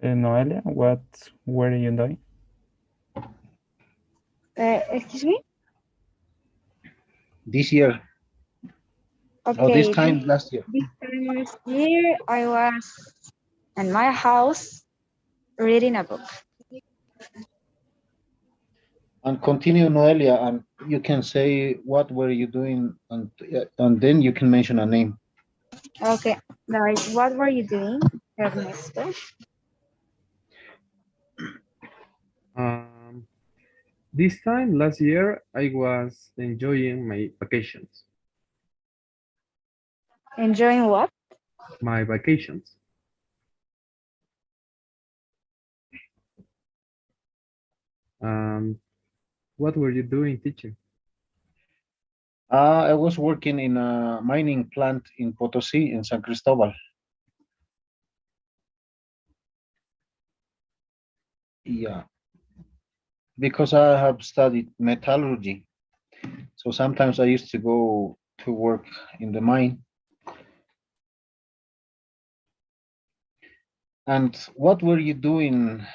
F: Noelia, what were you doing?
C: Excuse me.
A: This year or this
C: Okay,
A: time last year.
C: this time last year I was in my house reading a book.
A: And continue, Noelia, and you can say what were you doing, and then you can mention a name.
C: Okay, like what were you doing, Ernesto?
B: Um, this time last year, I was enjoying my vacations.
C: Enjoying what?
B: My vacations. Um, what were you doing, teacher?
A: I was working in a mining plant in Potosí in San Cristobal. Yeah, because I have studied metallurgy, so sometimes I used to go to work in the mine. And what were you doing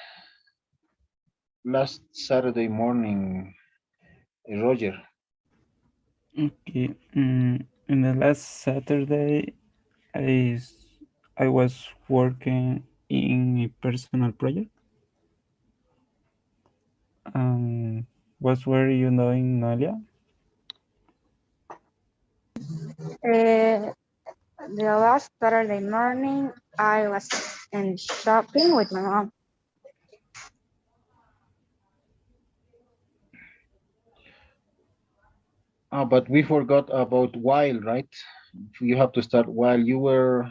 A: last Saturday morning, Roger?
F: Okay. In the last Saturday, I, s- I was working in a personal project. What were you doing, Noelia?
C: Uh, the last Saturday morning I was in shopping with my mom.
A: But we forgot about while, right? You have to start while you were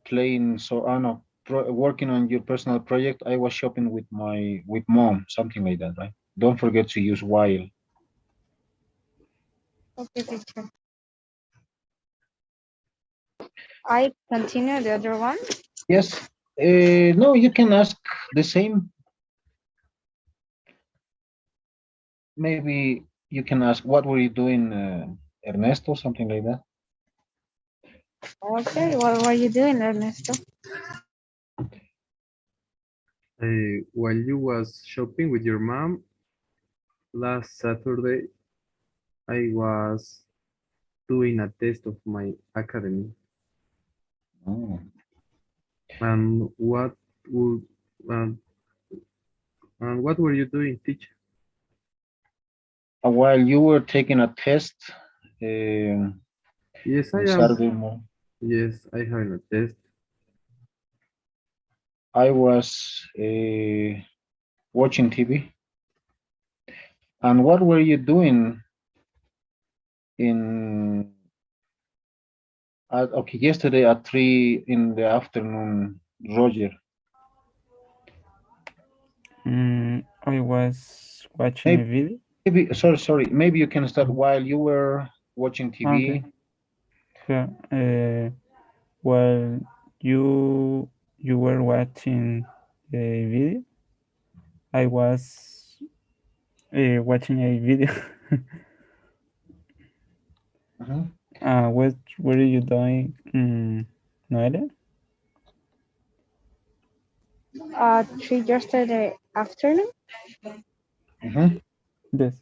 A: playing. So, no, working on your personal project. I was shopping with with mom, something like that, right? Don't forget to use while.
C: Okay, teacher. I continue the other one.
A: Yes. No, you can ask the same. Maybe you can ask, what were you doing, Ernesto, something like that.
C: Okay, what were you doing, Ernesto?
B: While you was shopping with your mom last Saturday, I was doing a test of my academy.
A: Oh.
B: And would and, and what were you doing, teacher?
A: While you were taking a test,
B: Yes, I
A: on
B: am.
A: Saturday morning,
B: Yes, I have a test.
A: I was watching TV. And what were you doing in okay, yesterday at 3 in the afternoon, Roger?
F: I was watching a
A: Maybe,
F: video.
A: sorry. Maybe you can start while you were watching
F: Okay.
A: TV.
F: Yeah. While you were watching the video, I was watching a video.
A: Mhm.
F: What were you doing, Noelia?
C: 3 yesterday afternoon.
A: Mhm.
F: Yes.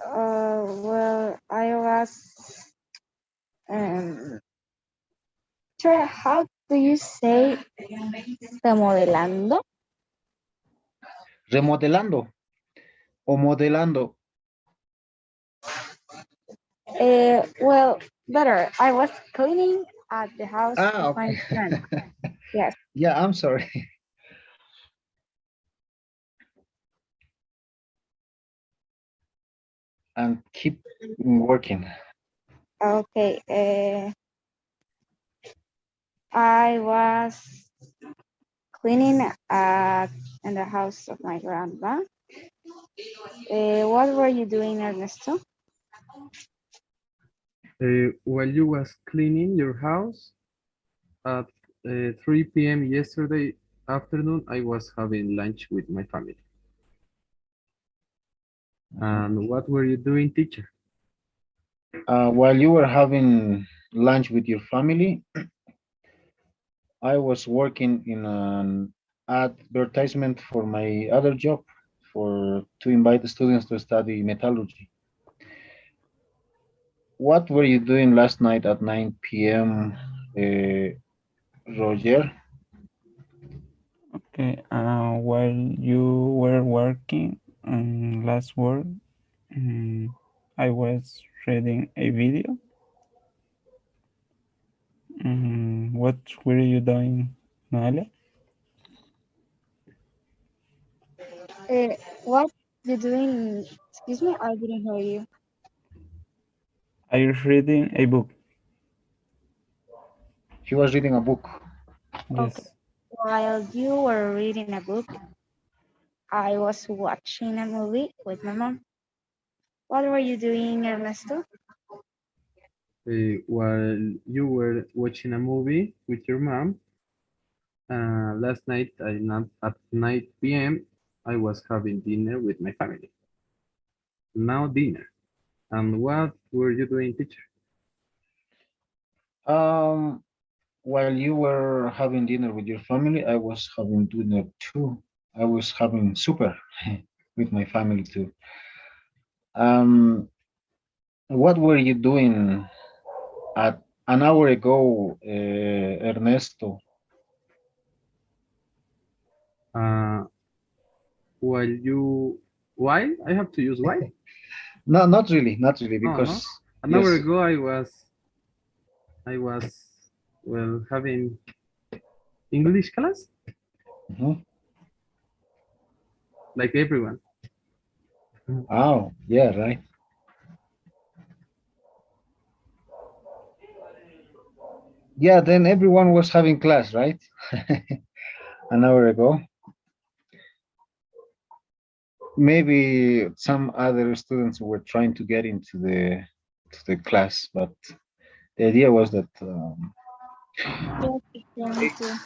C: Well, I was sure, how do you say remodelando?
A: Remodelando o modelando.
C: Well, better. I was cleaning at the house
A: Ah,
C: of my
A: okay.
C: friend. Yes.
A: Yeah, I'm sorry. And keep working.
C: Okay. I was cleaning at in the house of my grandma. What were you doing, Ernesto?
B: While you was cleaning your house at 3 p.m. yesterday afternoon, I was having lunch with my family. And what were you doing, teacher?
A: While you were having lunch with your family, I was working in an advertisement for my other job for to invite the students to study metallurgy. What were you doing last night at 9 p.m., Roger?
F: Okay. While you were working last work, I was reading a video. What were you doing, Noelia?
C: What you doing? Excuse me, I didn't hear you.
F: I was reading a book.
A: She was reading a book.
C: Okay.
F: Yes.
C: While you were reading a book, I was watching a movie with my mom. What were you doing, Ernesto?
B: While you were watching a movie with your mom, last night at 9 p.m., I was having dinner with my family. Now dinner. And what were you doing, teacher?
A: Um, while you were having dinner with your family, I was having dinner too. I was having super with my family too. Um, what were you doing at an hour ago, Ernesto?
B: Uh, while I have to use while?
A: No, not really,
B: No, no.
A: because
B: An hour
A: yes.
B: ago, I was well having English class
A: Mhm.
B: like everyone.
A: Oh, yeah, right. Yeah, then everyone was having class, right? An hour ago. Maybe some other students were trying to get into the class, but the idea was that
C: Yes, it's going to.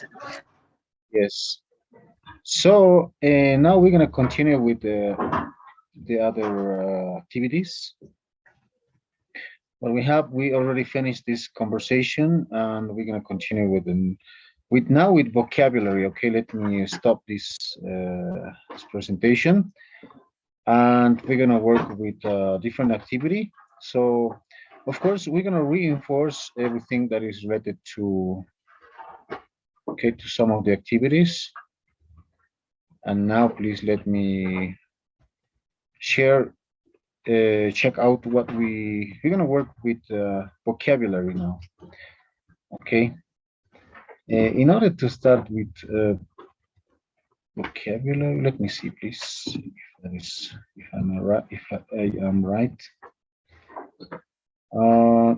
A: yes. So now we're gonna continue with the other activities. What we already finished this conversation, and we're gonna continue with now with vocabulary. Okay, let me stop this presentation, and we're gonna work with different activity. So, of course, we're gonna reinforce everything that is related to to some of the activities. And now, please let me share check out what we're gonna work with vocabulary now. Okay. In order to start with vocabulary, let me see, please, if I'm right. If I am right.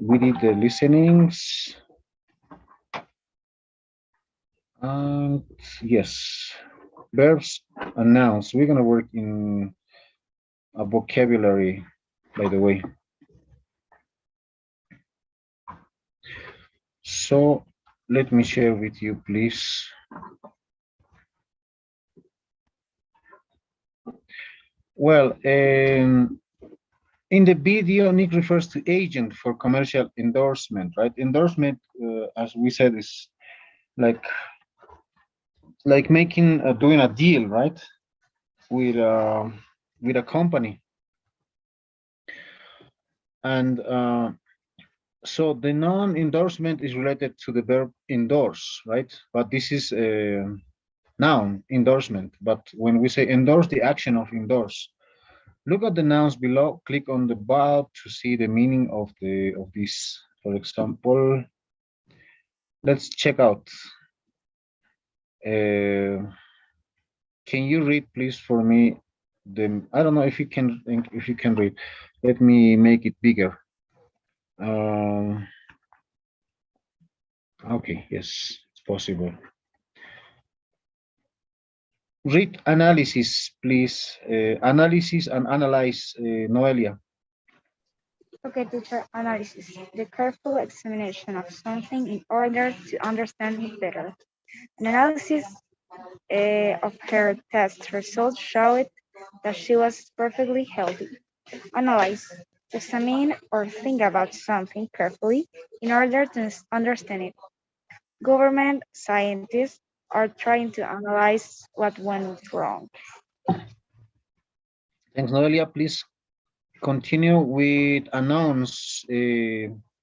A: We did the listenings, and yes, verbs and nouns. We're gonna work in a vocabulary, by the way. So let me share with you, please. Well, in the video, Nick refers to agent for commercial endorsement, right? Endorsement, as we said, is like making doing a deal, right, with a company, and so the non-endorsement is related to the verb endorse, right? But this is a noun, endorsement. But when we say endorse, the action of endorse. Look at the nouns below. Click on the bulb to see the meaning of this. For example, let's check out. Can you read, please, for me? I don't know if you can read. Let me make it bigger. Okay, yes, it's possible. Read analysis, please. Analysis and analyze, Noelia.
C: Okay, teacher, analysis. The careful examination of something in order to understand it better. An analysis of her test results showed that she was perfectly healthy. Analyze. To examine or think about something carefully in order to understand it. Government scientists are trying to analyze what went wrong.
A: Thanks, Noelia. Please continue with announce,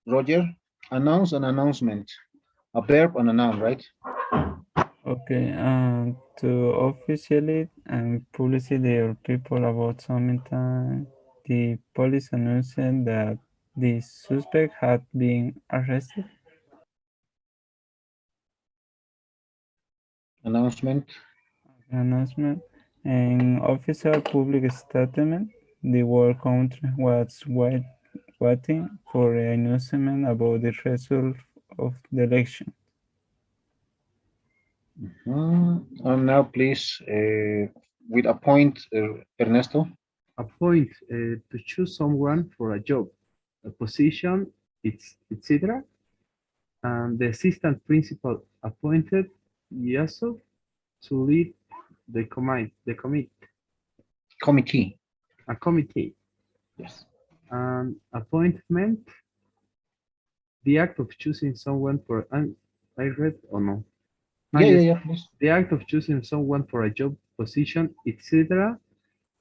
A: Roger. Announce and announcement. A verb and a noun, right?
F: Okay, to officially and publicly the people about something, the police announced that the suspect had been arrested.
A: Announcement.
F: Announcement. An official public statement. The whole country was waiting for an announcement about the result of the election.
A: And now, please, with a point, Ernesto.
B: Appoint to choose someone for a job, a position, etc. And the assistant principal appointed Yusuf to lead
A: Committee.
B: a committee.
A: Yes.
B: And appointment, the act of choosing someone for an I read or no?
A: Yeah,
B: Yes,
A: yeah, please.
B: the act of choosing someone for a job, position, etc.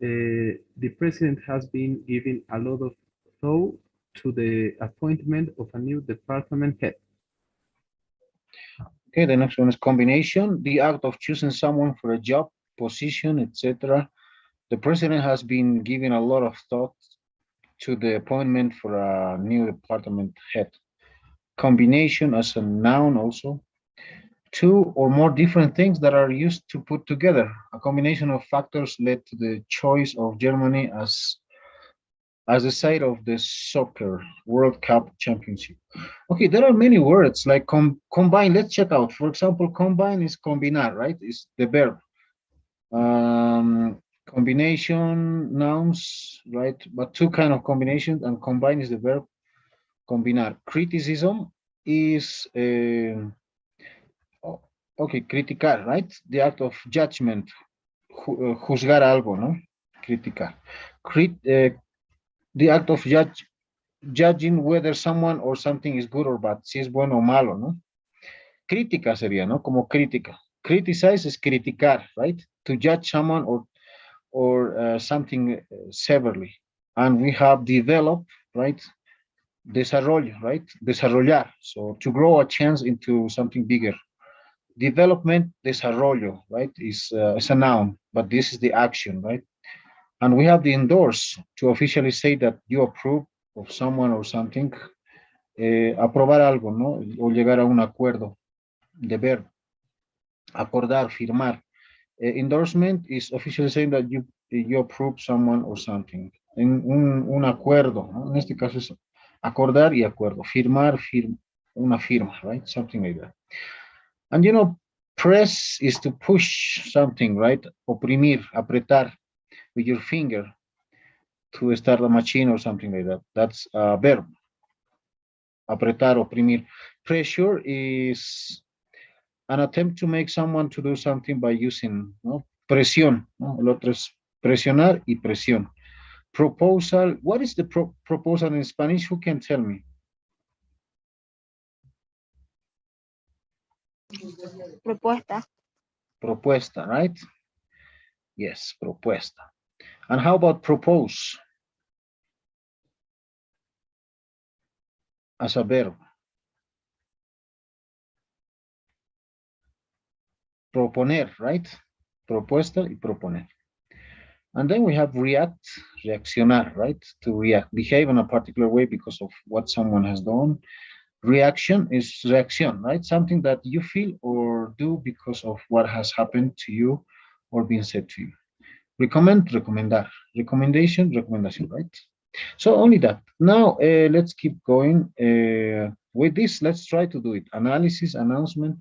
B: The president has been giving a lot of thought to the appointment of a new department head.
A: Okay, the next one is combination. The act of choosing someone for a job, position, etc. The president has been giving a lot of thought to the appointment for a new department head. Combination as a noun also. two or more different things that are used to put together. A combination of factors led to the choice of Germany as the site of the soccer World Cup Championship. Okay, there are many words like combine. Let's check out. For example, combine is combinar, right? It's the verb. Combination nouns, right? But two kind of combinations, and combine is the verb combinar. Criticism is okay, criticar, right? The act of judgment, juzgar algo, no? Criticar. The act of judging whether someone or something is good or bad, si es bueno o malo, ¿no? Crítica sería, ¿no? Como crítica. Criticize is criticar, right? To judge someone or something severely. And we have develop, right? Desarrollo, right? Desarrollar. So to grow a chance into something bigger. Development, desarrollo, right? Is a noun, but this is the action, right? And we have the endorse to officially say that you approve of someone or something. Aprobar algo, ¿no? O llegar a un acuerdo. Deber, acordar, firmar. Endorsement is officially saying that you approve someone or something. En un acuerdo, ¿no? En este caso es acordar y acuerdo. Firmar, una firma, right? Something like that. And you know, press is to push something, right? Oprimir, apretar with your finger to start a machine or something like that. That's a verb. Apretar, oprimir. Pressure is an attempt to make someone to do something by using, ¿no? Presión, ¿no? El otro es presionar y presión. Proposal, what is the proposal in Spanish? Who can tell me?
C: Propuesta.
A: Propuesta, right? Yes, propuesta. And how about propose? As a verb. Proponer, right? Propuesta y proponer. And then we have react, reaccionar, right? To react, behave in a particular way because of what someone has done. Reaction is reaction, right? Something that you feel or do because of what has happened to you or been said to you. Recommend, recomendar. Recommendation, recommendation, right? So only that. Now let's keep going. With this, let's try to do it. Analysis, announcement.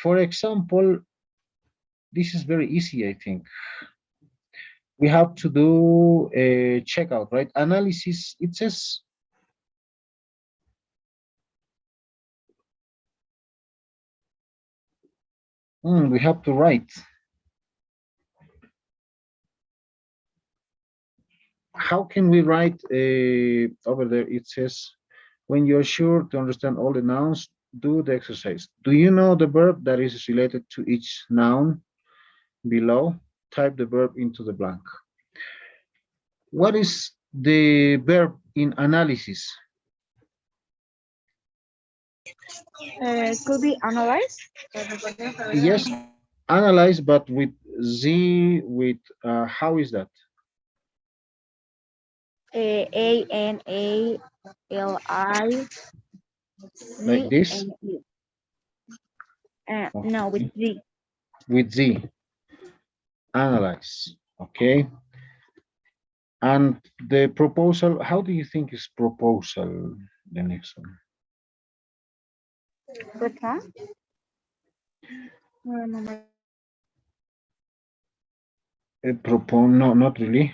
A: For example, this is very easy, I think. We have to do a checkout, right? Analysis, it says we have to write. How can we write over there? It says, when you're sure to understand all the nouns, do the exercise. Do you know the verb that is related to each noun below? Type the verb into the blank. What is the verb in analysis?
C: Could be analyzed.
A: Yes, analyze, but with Z, with how is that?
C: ANALI.
A: Like this?
C: No, with Z.
A: With Z. Analyze. Okay. And the proposal, how do you think is proposal? The next one.
C: Propon.
A: Propose, no, not really.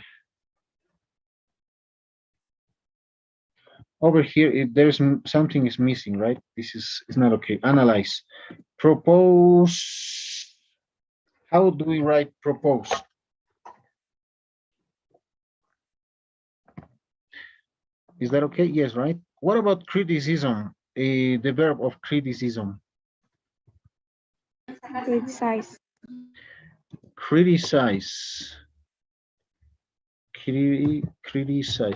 A: Over here, there's something is missing, right? This is it's not okay. Analyze. Propose. How do we write propose? Is that okay? Yes, right? What about criticism? The verb of criticism.
C: Criticize.
A: Criticize.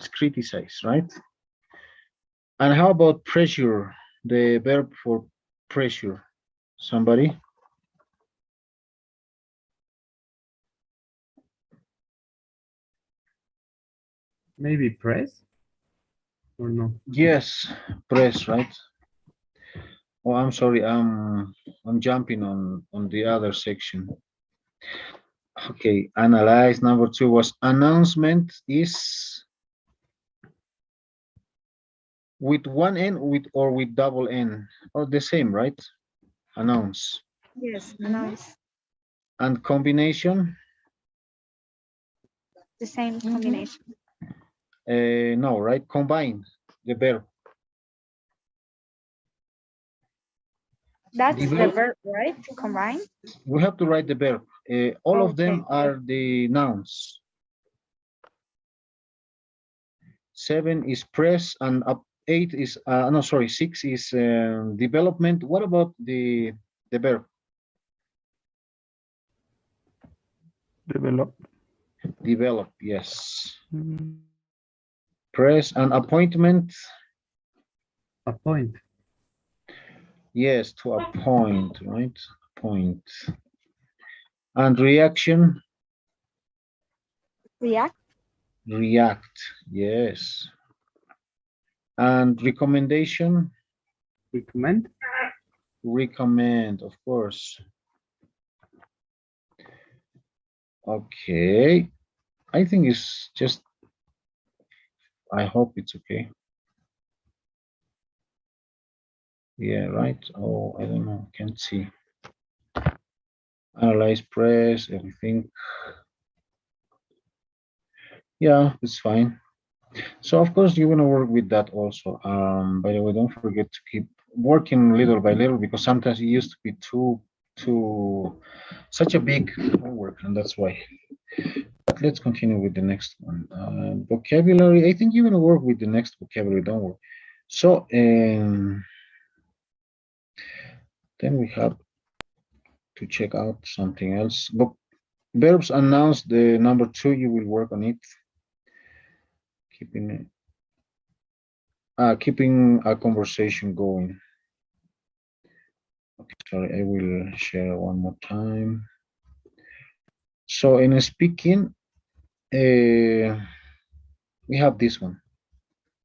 A: Criticize, right? And how about pressure? The verb for pressure. Somebody?
B: Maybe press or no?
A: Yes, press, right? Oh, I'm sorry. I'm jumping on the other section. Okay, analyze. Number two was announcement is with one N with or with double N or the same, right? Announce.
C: Yes, announce.
A: And combination?
C: The same combination.
A: No, right? Combine the verb.
C: That's the
A: Develop.
C: verb, right? Combine.
A: We have to write the verb. All of them
C: Okay.
A: are the nouns. 7 is press and up 8 is no, sorry, 6 is development. What about the verb?
F: Develop.
A: Develop, yes.
F: Mm,
A: Press and appointment,
B: Appoint.
A: yes, to appoint, right? Appoint. And reaction,
C: React.
A: react, yes. And recommendation,
B: Recommend.
A: recommend, of course. Okay, I think it's just, I hope it's okay. Yeah, right. Oh, I don't know, can't see. Analyze, press, everything. Yeah, it's fine. So of course you're gonna work with that also. By the way, don't forget to keep working little by little because sometimes it used to be too such a big homework, and that's why. But let's continue with the next one. Vocabulary. I think you're gonna work with the next vocabulary. Don't worry. So then we have to check out something else. But verbs announce the number two. You will work on it. Keeping a conversation going. Okay, sorry, I will share one more time. So in speaking, we have this one.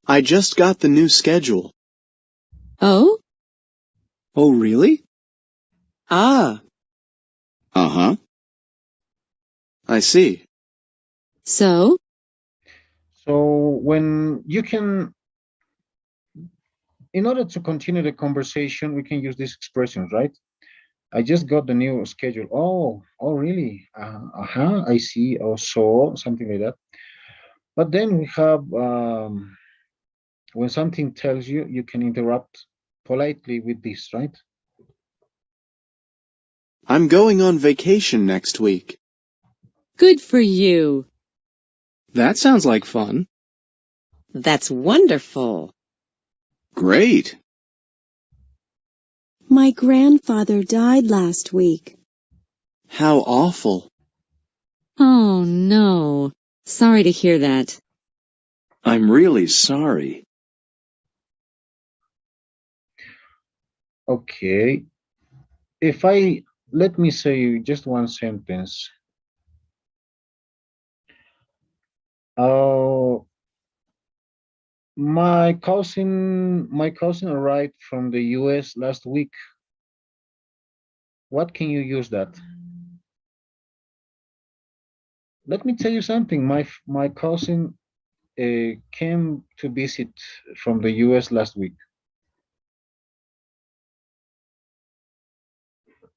E: I just got the new schedule.
G: Oh?
E: Oh, really? Ah. Uh-huh. I see.
G: So?
A: So when you can, in order to continue the conversation, we can use these expressions, right? I just got the new schedule. Oh, really? I see. Or so, something like that. But then we have when something tells you, you can interrupt politely with this, right?
E: I'm going on vacation next week.
G: Good for you.
E: That sounds like fun.
G: That's wonderful.
E: Great.
G: My grandfather died last week.
E: How awful.
G: Oh, no. Sorry to hear that.
E: I'm really sorry.
A: Okay. If I let me say just one sentence. Oh, my cousin arrived from the US last week. What can you use that? Let me tell you something. My cousin came to visit from the US last week.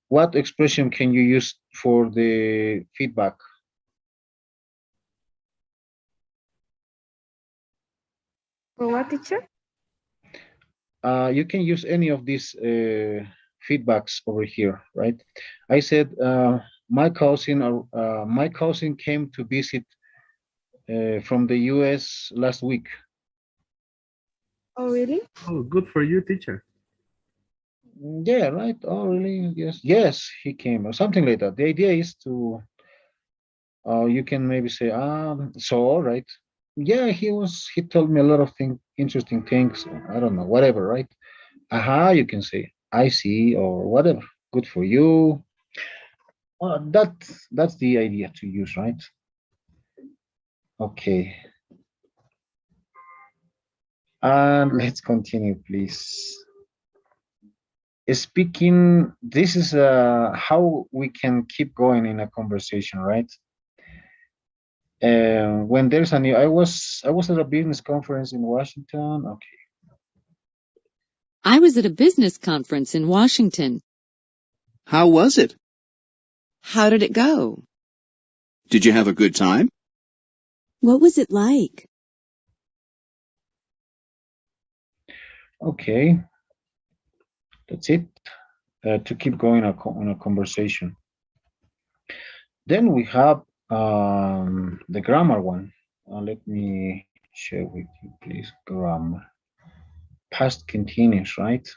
A: What expression can you use for the feedback?
C: For what, teacher?
A: You can use any of these feedbacks over here, right? I said my cousin came to visit from the US last week.
C: Oh, really?
B: Oh, good for you, teacher.
A: Yeah, right. Oh, really? Yes, he came, or something like that. The idea is to, you can maybe say, so, right? Yeah, he told me a lot of interesting things. I don't know, whatever, right? Aha, you can say, I see, or whatever. Good for you. That's the idea to use, right? Okay. And let's continue, please. speaking, this is how we can keep going in a conversation, right? When there's a new, I was at a business conference in Washington. Okay.
G: I was at a business conference in Washington.
H: How was it?
G: How did it go?
H: Did you have a good time?
D: What was it like?
A: Okay, that's it. To keep going on a conversation. Then we have the grammar one. Let me share with you, please. Grammar. Past continuous, right?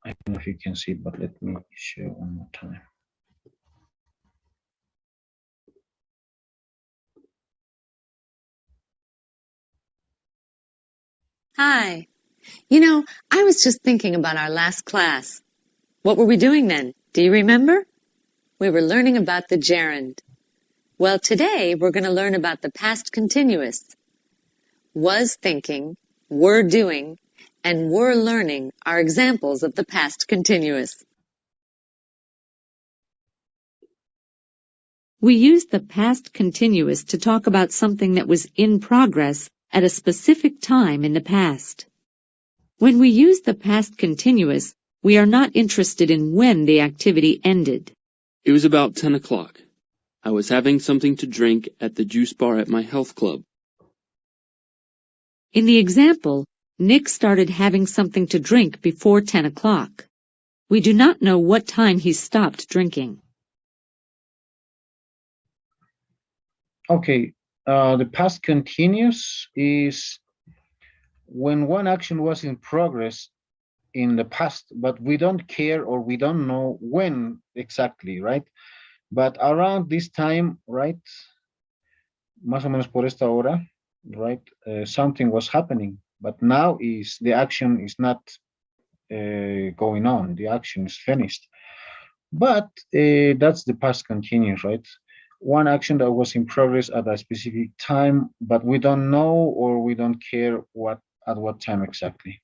A: I don't know if you can see, but let me share one more time.
G: Hi. You know, I was just thinking about our last class. What were we doing then? Do you remember? We were learning about the gerund. Well, today we're going to learn about the past continuous. Was thinking, were doing, and were learning are examples of the past continuous. We use the past continuous to talk about something that was in progress at a specific time in the past. When we use the past continuous, we are not interested in when the activity ended.
I: It was about 10 o'clock. I was having something to drink at the juice bar at my health club.
G: In the example, Nick started having something to drink before 10 o'clock. We do not know what time he stopped drinking.
A: Okay, the past continuous is when one action was in progress in the past, but we don't care or we don't know when exactly, right? But around this time, right? Más o menos por esta hora, right? Something was happening, but now is the action is not going on. The action is finished. But that's the past continuous, right? One action that was in progress at a specific time, but we don't know or we don't care at what time exactly.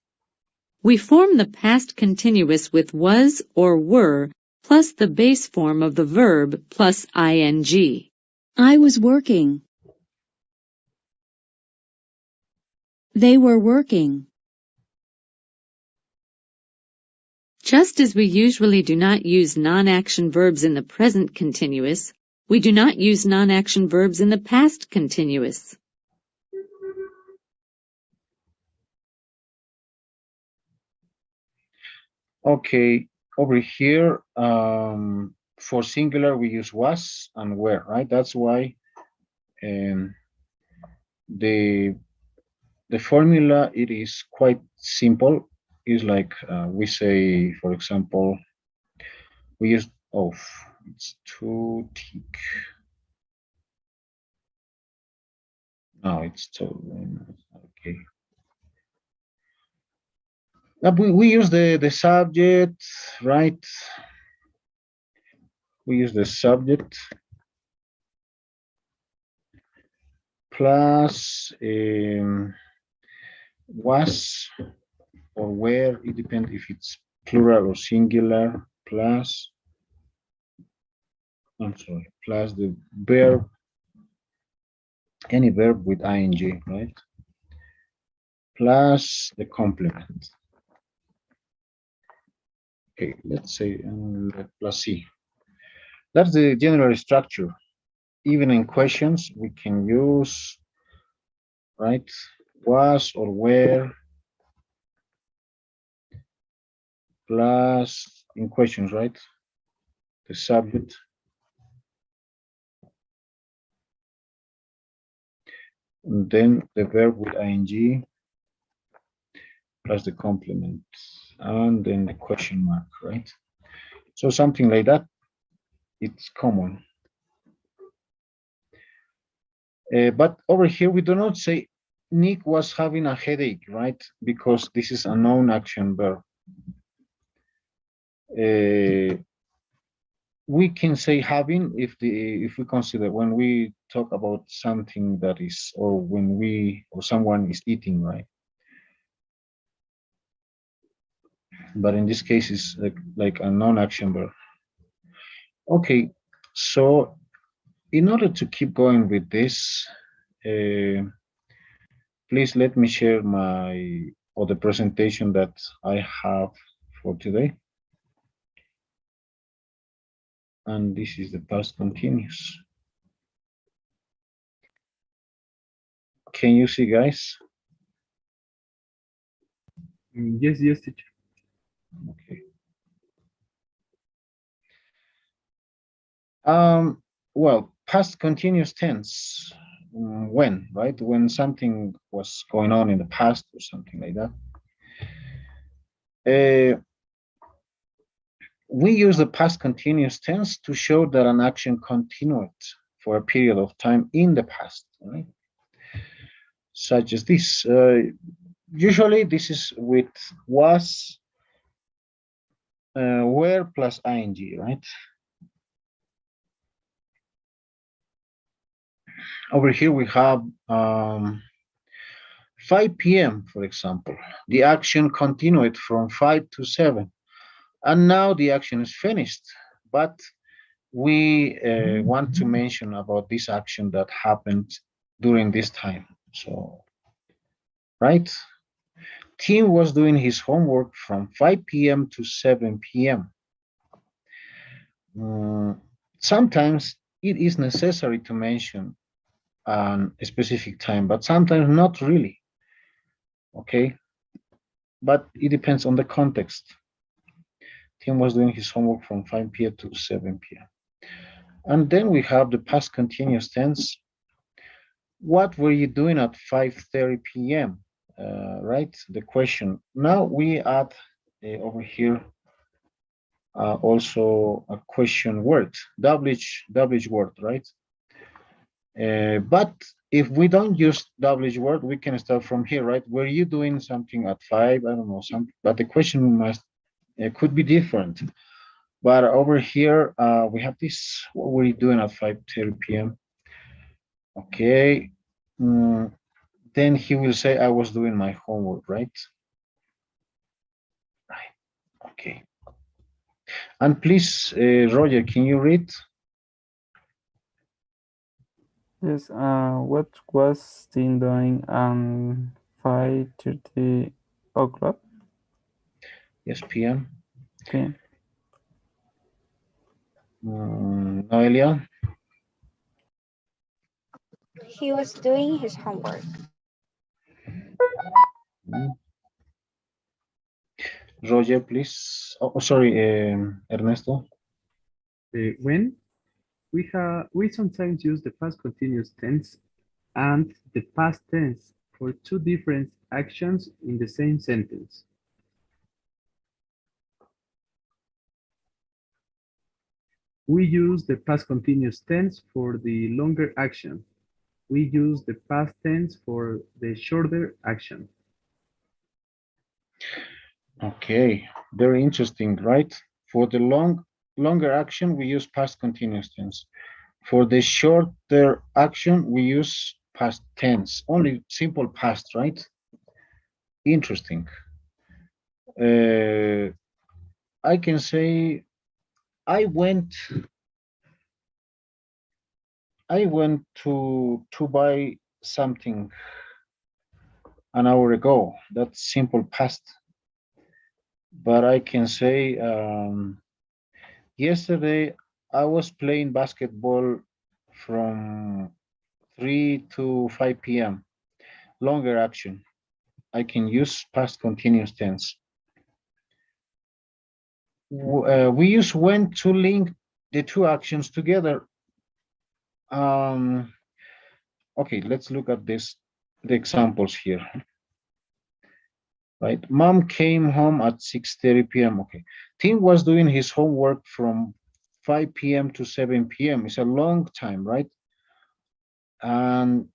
G: We form the past continuous with was or were plus the base form of the verb plus ing.
D: I was working. They were working.
G: Just as we usually do not use non-action verbs in the present continuous, we do not use non-action verbs in the past continuous.
A: Okay, over here, for singular, we use was and were, right? That's why the formula, it is quite simple. It's like we say, for example, we use of. It's too thick. No, it's too okay. We use the subject, right? We use the subject plus was or where, it depends if it's plural or singular, plus, I'm sorry, plus the verb, any verb with ing, right? Plus the complement. Okay, let's say plus C. That's the general structure. Even in questions, we can use, right, was or where, plus in questions, right, the subject, and then the verb with ing, plus the complement, and then the question mark, right? So something like that, it's common. But over here, we do not say Nick was having a headache, right? Because this is a known action verb. We can say having if we consider when we talk about something that is, or when we or someone is eating, right? but in this case, it's like a non-action verb. Okay, so in order to keep going with this, please let me share my or the presentation that I have for today. And this is the past continuous. Can you see, guys?
B: Yes, yes, teacher.
A: Okay. Well, past continuous tense. When, right? When something was going on in the past or something like that. We use the past continuous tense to show that an action continued for a period of time in the past, right? Such as this. Usually, this is with was, were plus ing, right? Over here we have 5 p.m., for example. The action continued from 5 to 7. And now the action is finished. But we want to mention about this action that happened during this time. So, right? Tim was doing his homework from 5 p.m. to 7 p.m. Sometimes it is necessary to mention a specific time, but sometimes not really. Okay? But it depends on the context. Tim was doing his homework from 5 p.m. to 7 p.m. And then we have the past continuous tense. What were you doing at 5:30 p.m.? Right? The question. Now we add over here also a question word, WH word, right? But if we don't use WH word, we can start from here, right? Were you doing something at 5? I don't know, something, but the question must could be different. But over here, we have this, what were you doing at 5:30 p.m.? Okay. Then he will say, I was doing my homework, right? Right. Okay. And please, Roger, can you read?
F: Yes, what was Tim doing 5:30 o'clock?
A: Yes, PM.
F: PM.
A: Noelia?
C: He was doing his homework.
A: Roger, please. Oh, sorry, Ernesto.
B: When we sometimes use the past continuous tense and the past tense for two different actions in the same sentence. We use the past continuous tense for the longer action. We use the past tense for the shorter action.
A: Okay, very interesting, right? For the longer action, we use past continuous tense. For the shorter action, we use past tense, only simple past, right? Interesting. I can say I went to buy something an hour ago. That's simple past. But I can say yesterday I was playing basketball from 3 to 5 p.m. Longer action. I can use past continuous tense. We use when to link the two actions together. Okay, let's look at the examples here. Right, mom came home at 6:30 p.m. Okay, Tim was doing his homework from 5 p.m. to 7 p.m. It's a long time, right? And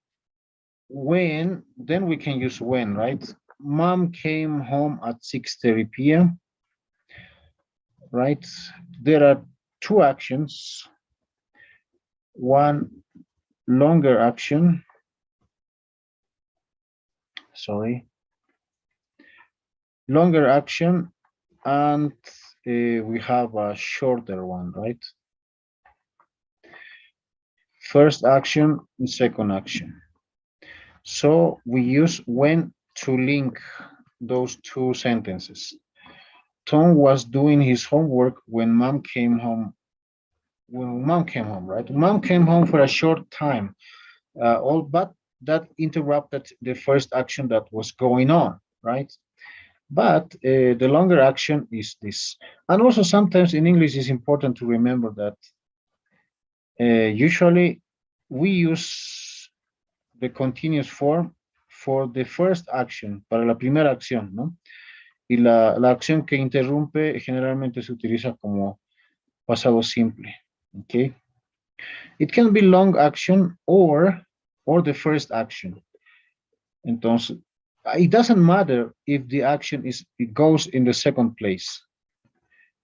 A: when, then we can use when, right? Mom came home at 6:30 p.m. Right? There are two actions. One longer action. Sorry. Longer action and we have a shorter one, right? First action and second action. So we use when to link those two sentences. Tom was doing his homework when mom came home. When mom came home, right? Mom came home for a short time. But that interrupted the first action that was going on, right? But the longer action is this. And also sometimes in English it's important to remember that usually we use the continuous form for the first action, para la primera acción, ¿no? Y la acción que interrumpe generalmente se utiliza como pasado simple, ¿ok? It can be long action or the first action. Entonces, it doesn't matter if the action it goes in the second place,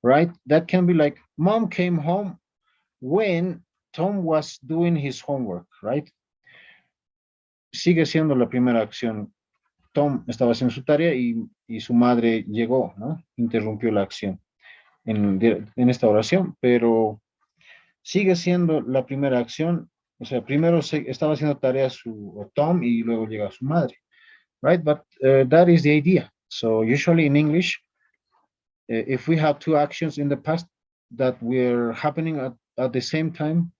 A: right? That can be like, mom came home when Tom was doing his homework, right? Sigue siendo la primera acción. Tom estaba haciendo su tarea y su madre llegó, ¿no? Interrumpió la acción en esta oración, pero sigue siendo la primera acción. O sea, primero estaba haciendo tarea Tom y luego llega su madre, right? But that is the idea. So usually in English, if we have two actions in the past that were happening at the same time,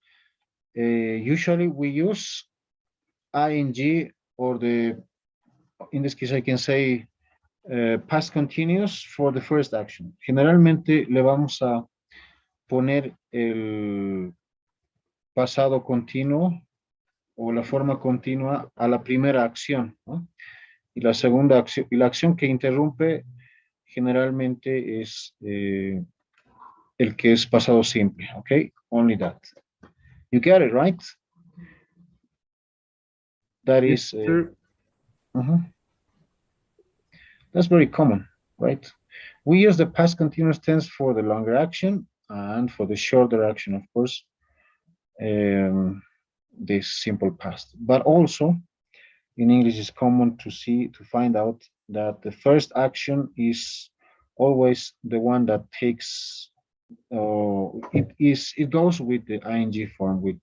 A: usually we use ing or in this case I can say past continuous for the first action. Generalmente le vamos a poner el pasado continuo o la forma continua a la primera acción, ¿no? Y la segunda acción, y la acción que interrumpe generalmente es el que es pasado simple, ¿ok? Only that. You get it, right? That
B: Yes,
A: is,
B: sir.
A: That's very common, right? We use the past continuous tense for the longer action and for the shorter action, of course, this simple past. But also, in English, it's common to find out that the first action is always the one that takes, it goes with the ing form, with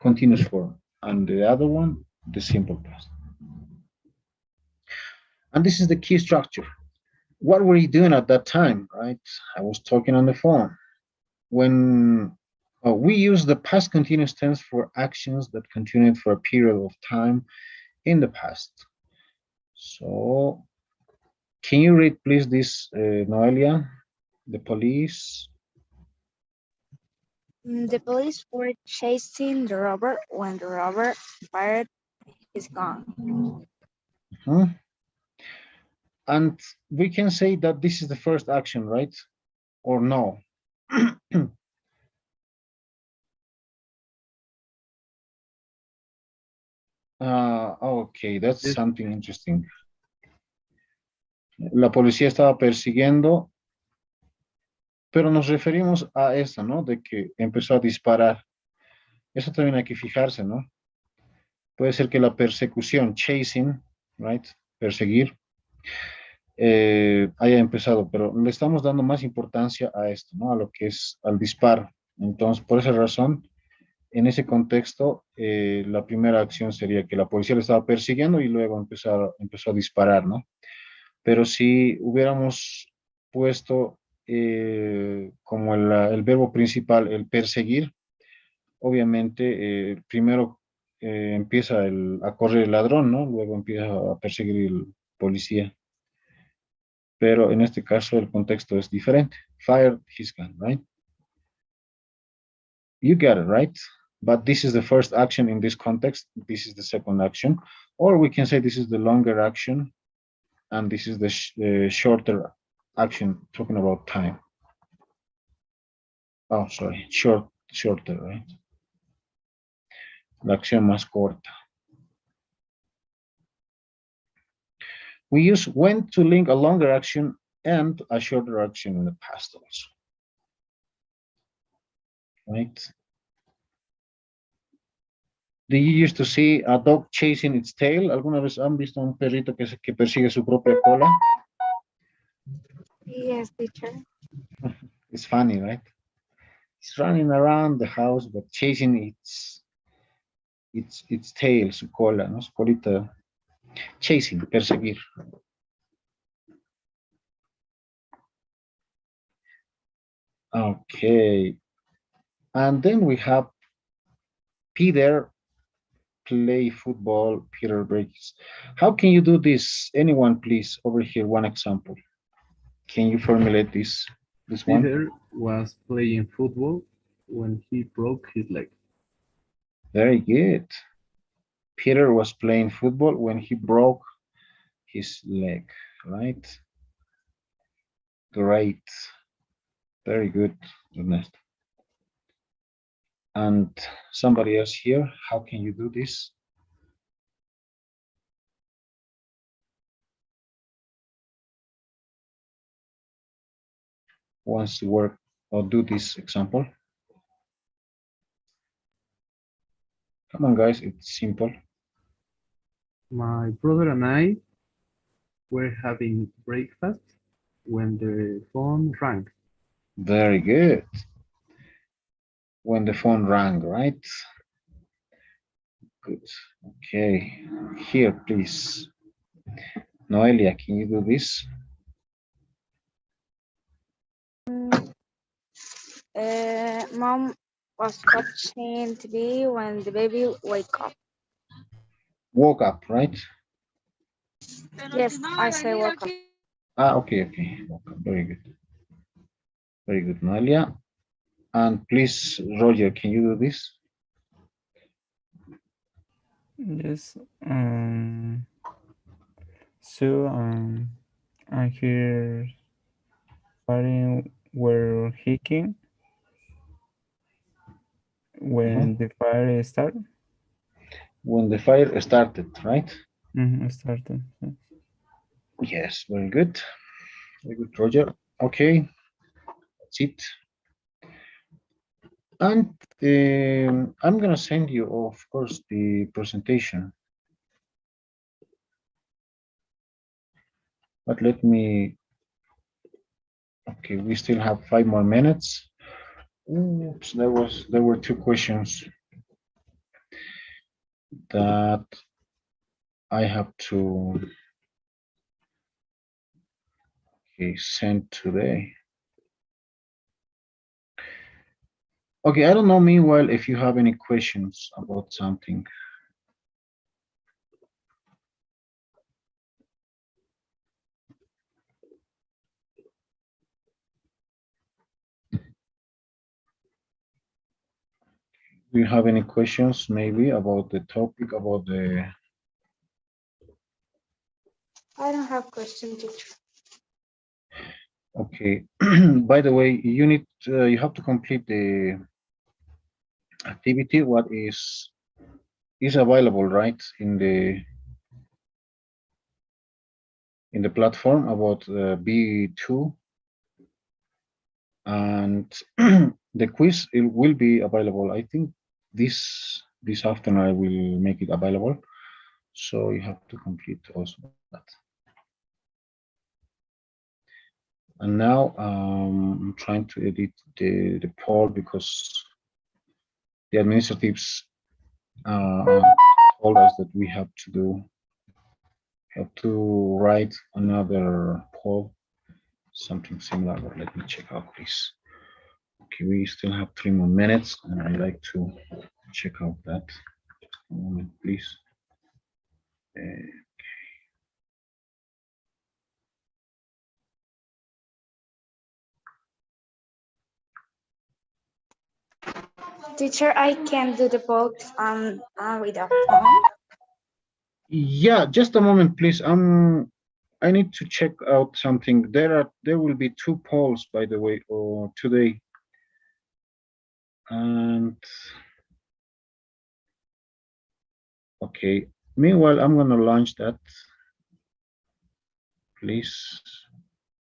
A: continuous form, and the other one, the simple past. And this is the key structure. What were you doing at that time, right? I was talking on the phone. When we use the past continuous tense for actions that continued for a period of time in the past. So, can you read, please, this, Noelia? The police.
C: The police were chasing the robber when the robber fired his gun.
A: And we can say that this is the first action, right? Or no? Okay, that's something interesting. La policía estaba persiguiendo, pero nos referimos a esta, ¿no? De que empezó a disparar. Eso también hay que fijarse, ¿no? Puede ser que la persecución, chasing, right? Perseguir, haya empezado, pero le estamos dando más importancia a esto, ¿no? A lo que es al disparo. Entonces, por esa razón, en ese contexto, la primera acción sería que la policía le estaba persiguiendo y luego empezó a disparar, ¿no? Pero si hubiéramos puesto como el verbo principal, el perseguir, obviamente primero empieza a correr el ladrón, ¿no? Luego empieza a perseguir el policía. Pero en este caso el contexto es diferente. Fired his gun, right? You get it, right? But this is the first action in this context. This is the second action. Or we can say this is the longer action and this is the shorter action, talking about time. Oh, sorry, shorter, right? La acción más corta. We use when to link a longer action and a shorter action in the past also. Right? Do you used to see a dog chasing its tail? ¿Alguna vez han visto un perrito que persigue su propia cola?
C: Yes, teacher.
A: It's funny, right? It's running around the house, but chasing its tail, su cola, ¿no? Su colita, chasing, perseguir. Okay, and then we have Peter play football, Peter breaks. How can you do this? Anyone, please, over here, one example. Can you formulate this one?
B: Peter was playing football when he broke his leg.
A: Very good. Peter was playing football when he broke his leg, right? Great. Very good, Ernesto. And somebody else here, how can you do this? Wants to work or do this example? Come on, guys, it's simple.
B: My brother and I were having breakfast when the phone rang.
A: Very good. When the phone rang, right? Good. Okay. Here, please. Noelia, can you do this?
C: Mom was watching TV when the baby wake up.
A: Woke up, right?
C: Yes, I say woke up.
A: Ah, okay, okay. Woke up. Very good. Very good, Noelia. And please, Roger, can you do this?
F: Yes. So I hear firing were hiking when the fire started.
A: When the fire started, right?
F: Started.
A: Yes, very good. Very good, Roger. Okay, that's it. And I'm gonna send you, of course, the presentation. But let me, okay, we still have 5 more minutes. Oops, there were 2 questions that I have to send today. Okay, I don't know, meanwhile, if you have any questions about something. Do you have any questions maybe about the topic, about the...
C: I don't have question, teacher.
A: Okay, by the way, you have to complete the activity, what is available, right, in the platform about B2, and the quiz, it will be available. I think this afternoon I will make it available, so you have to complete also that. And now I'm trying to edit the poll because the administratives told us that we have to write another poll, something similar. But let me check out, please. Okay, we still have 3 more minutes, and I'd like to check out that. Just a moment, please.
C: Teacher, I can do the books with a phone.
A: Yeah, just a moment, please. I need to check out something. There will be 2 polls, by the way, or today. And okay, meanwhile, I'm gonna launch that, please.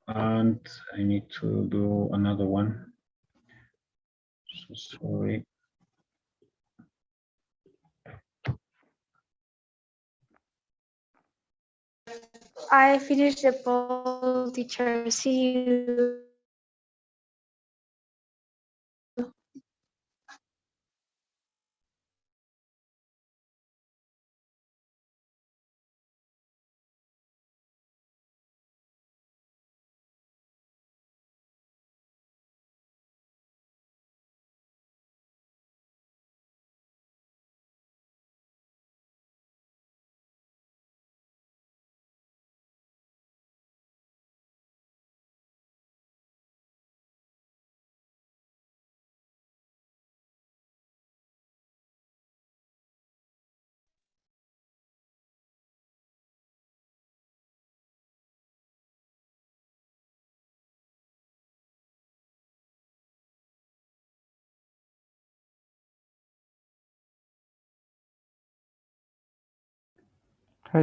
A: And I need to do another one. So sorry.
C: I finished the poll teacher. See you.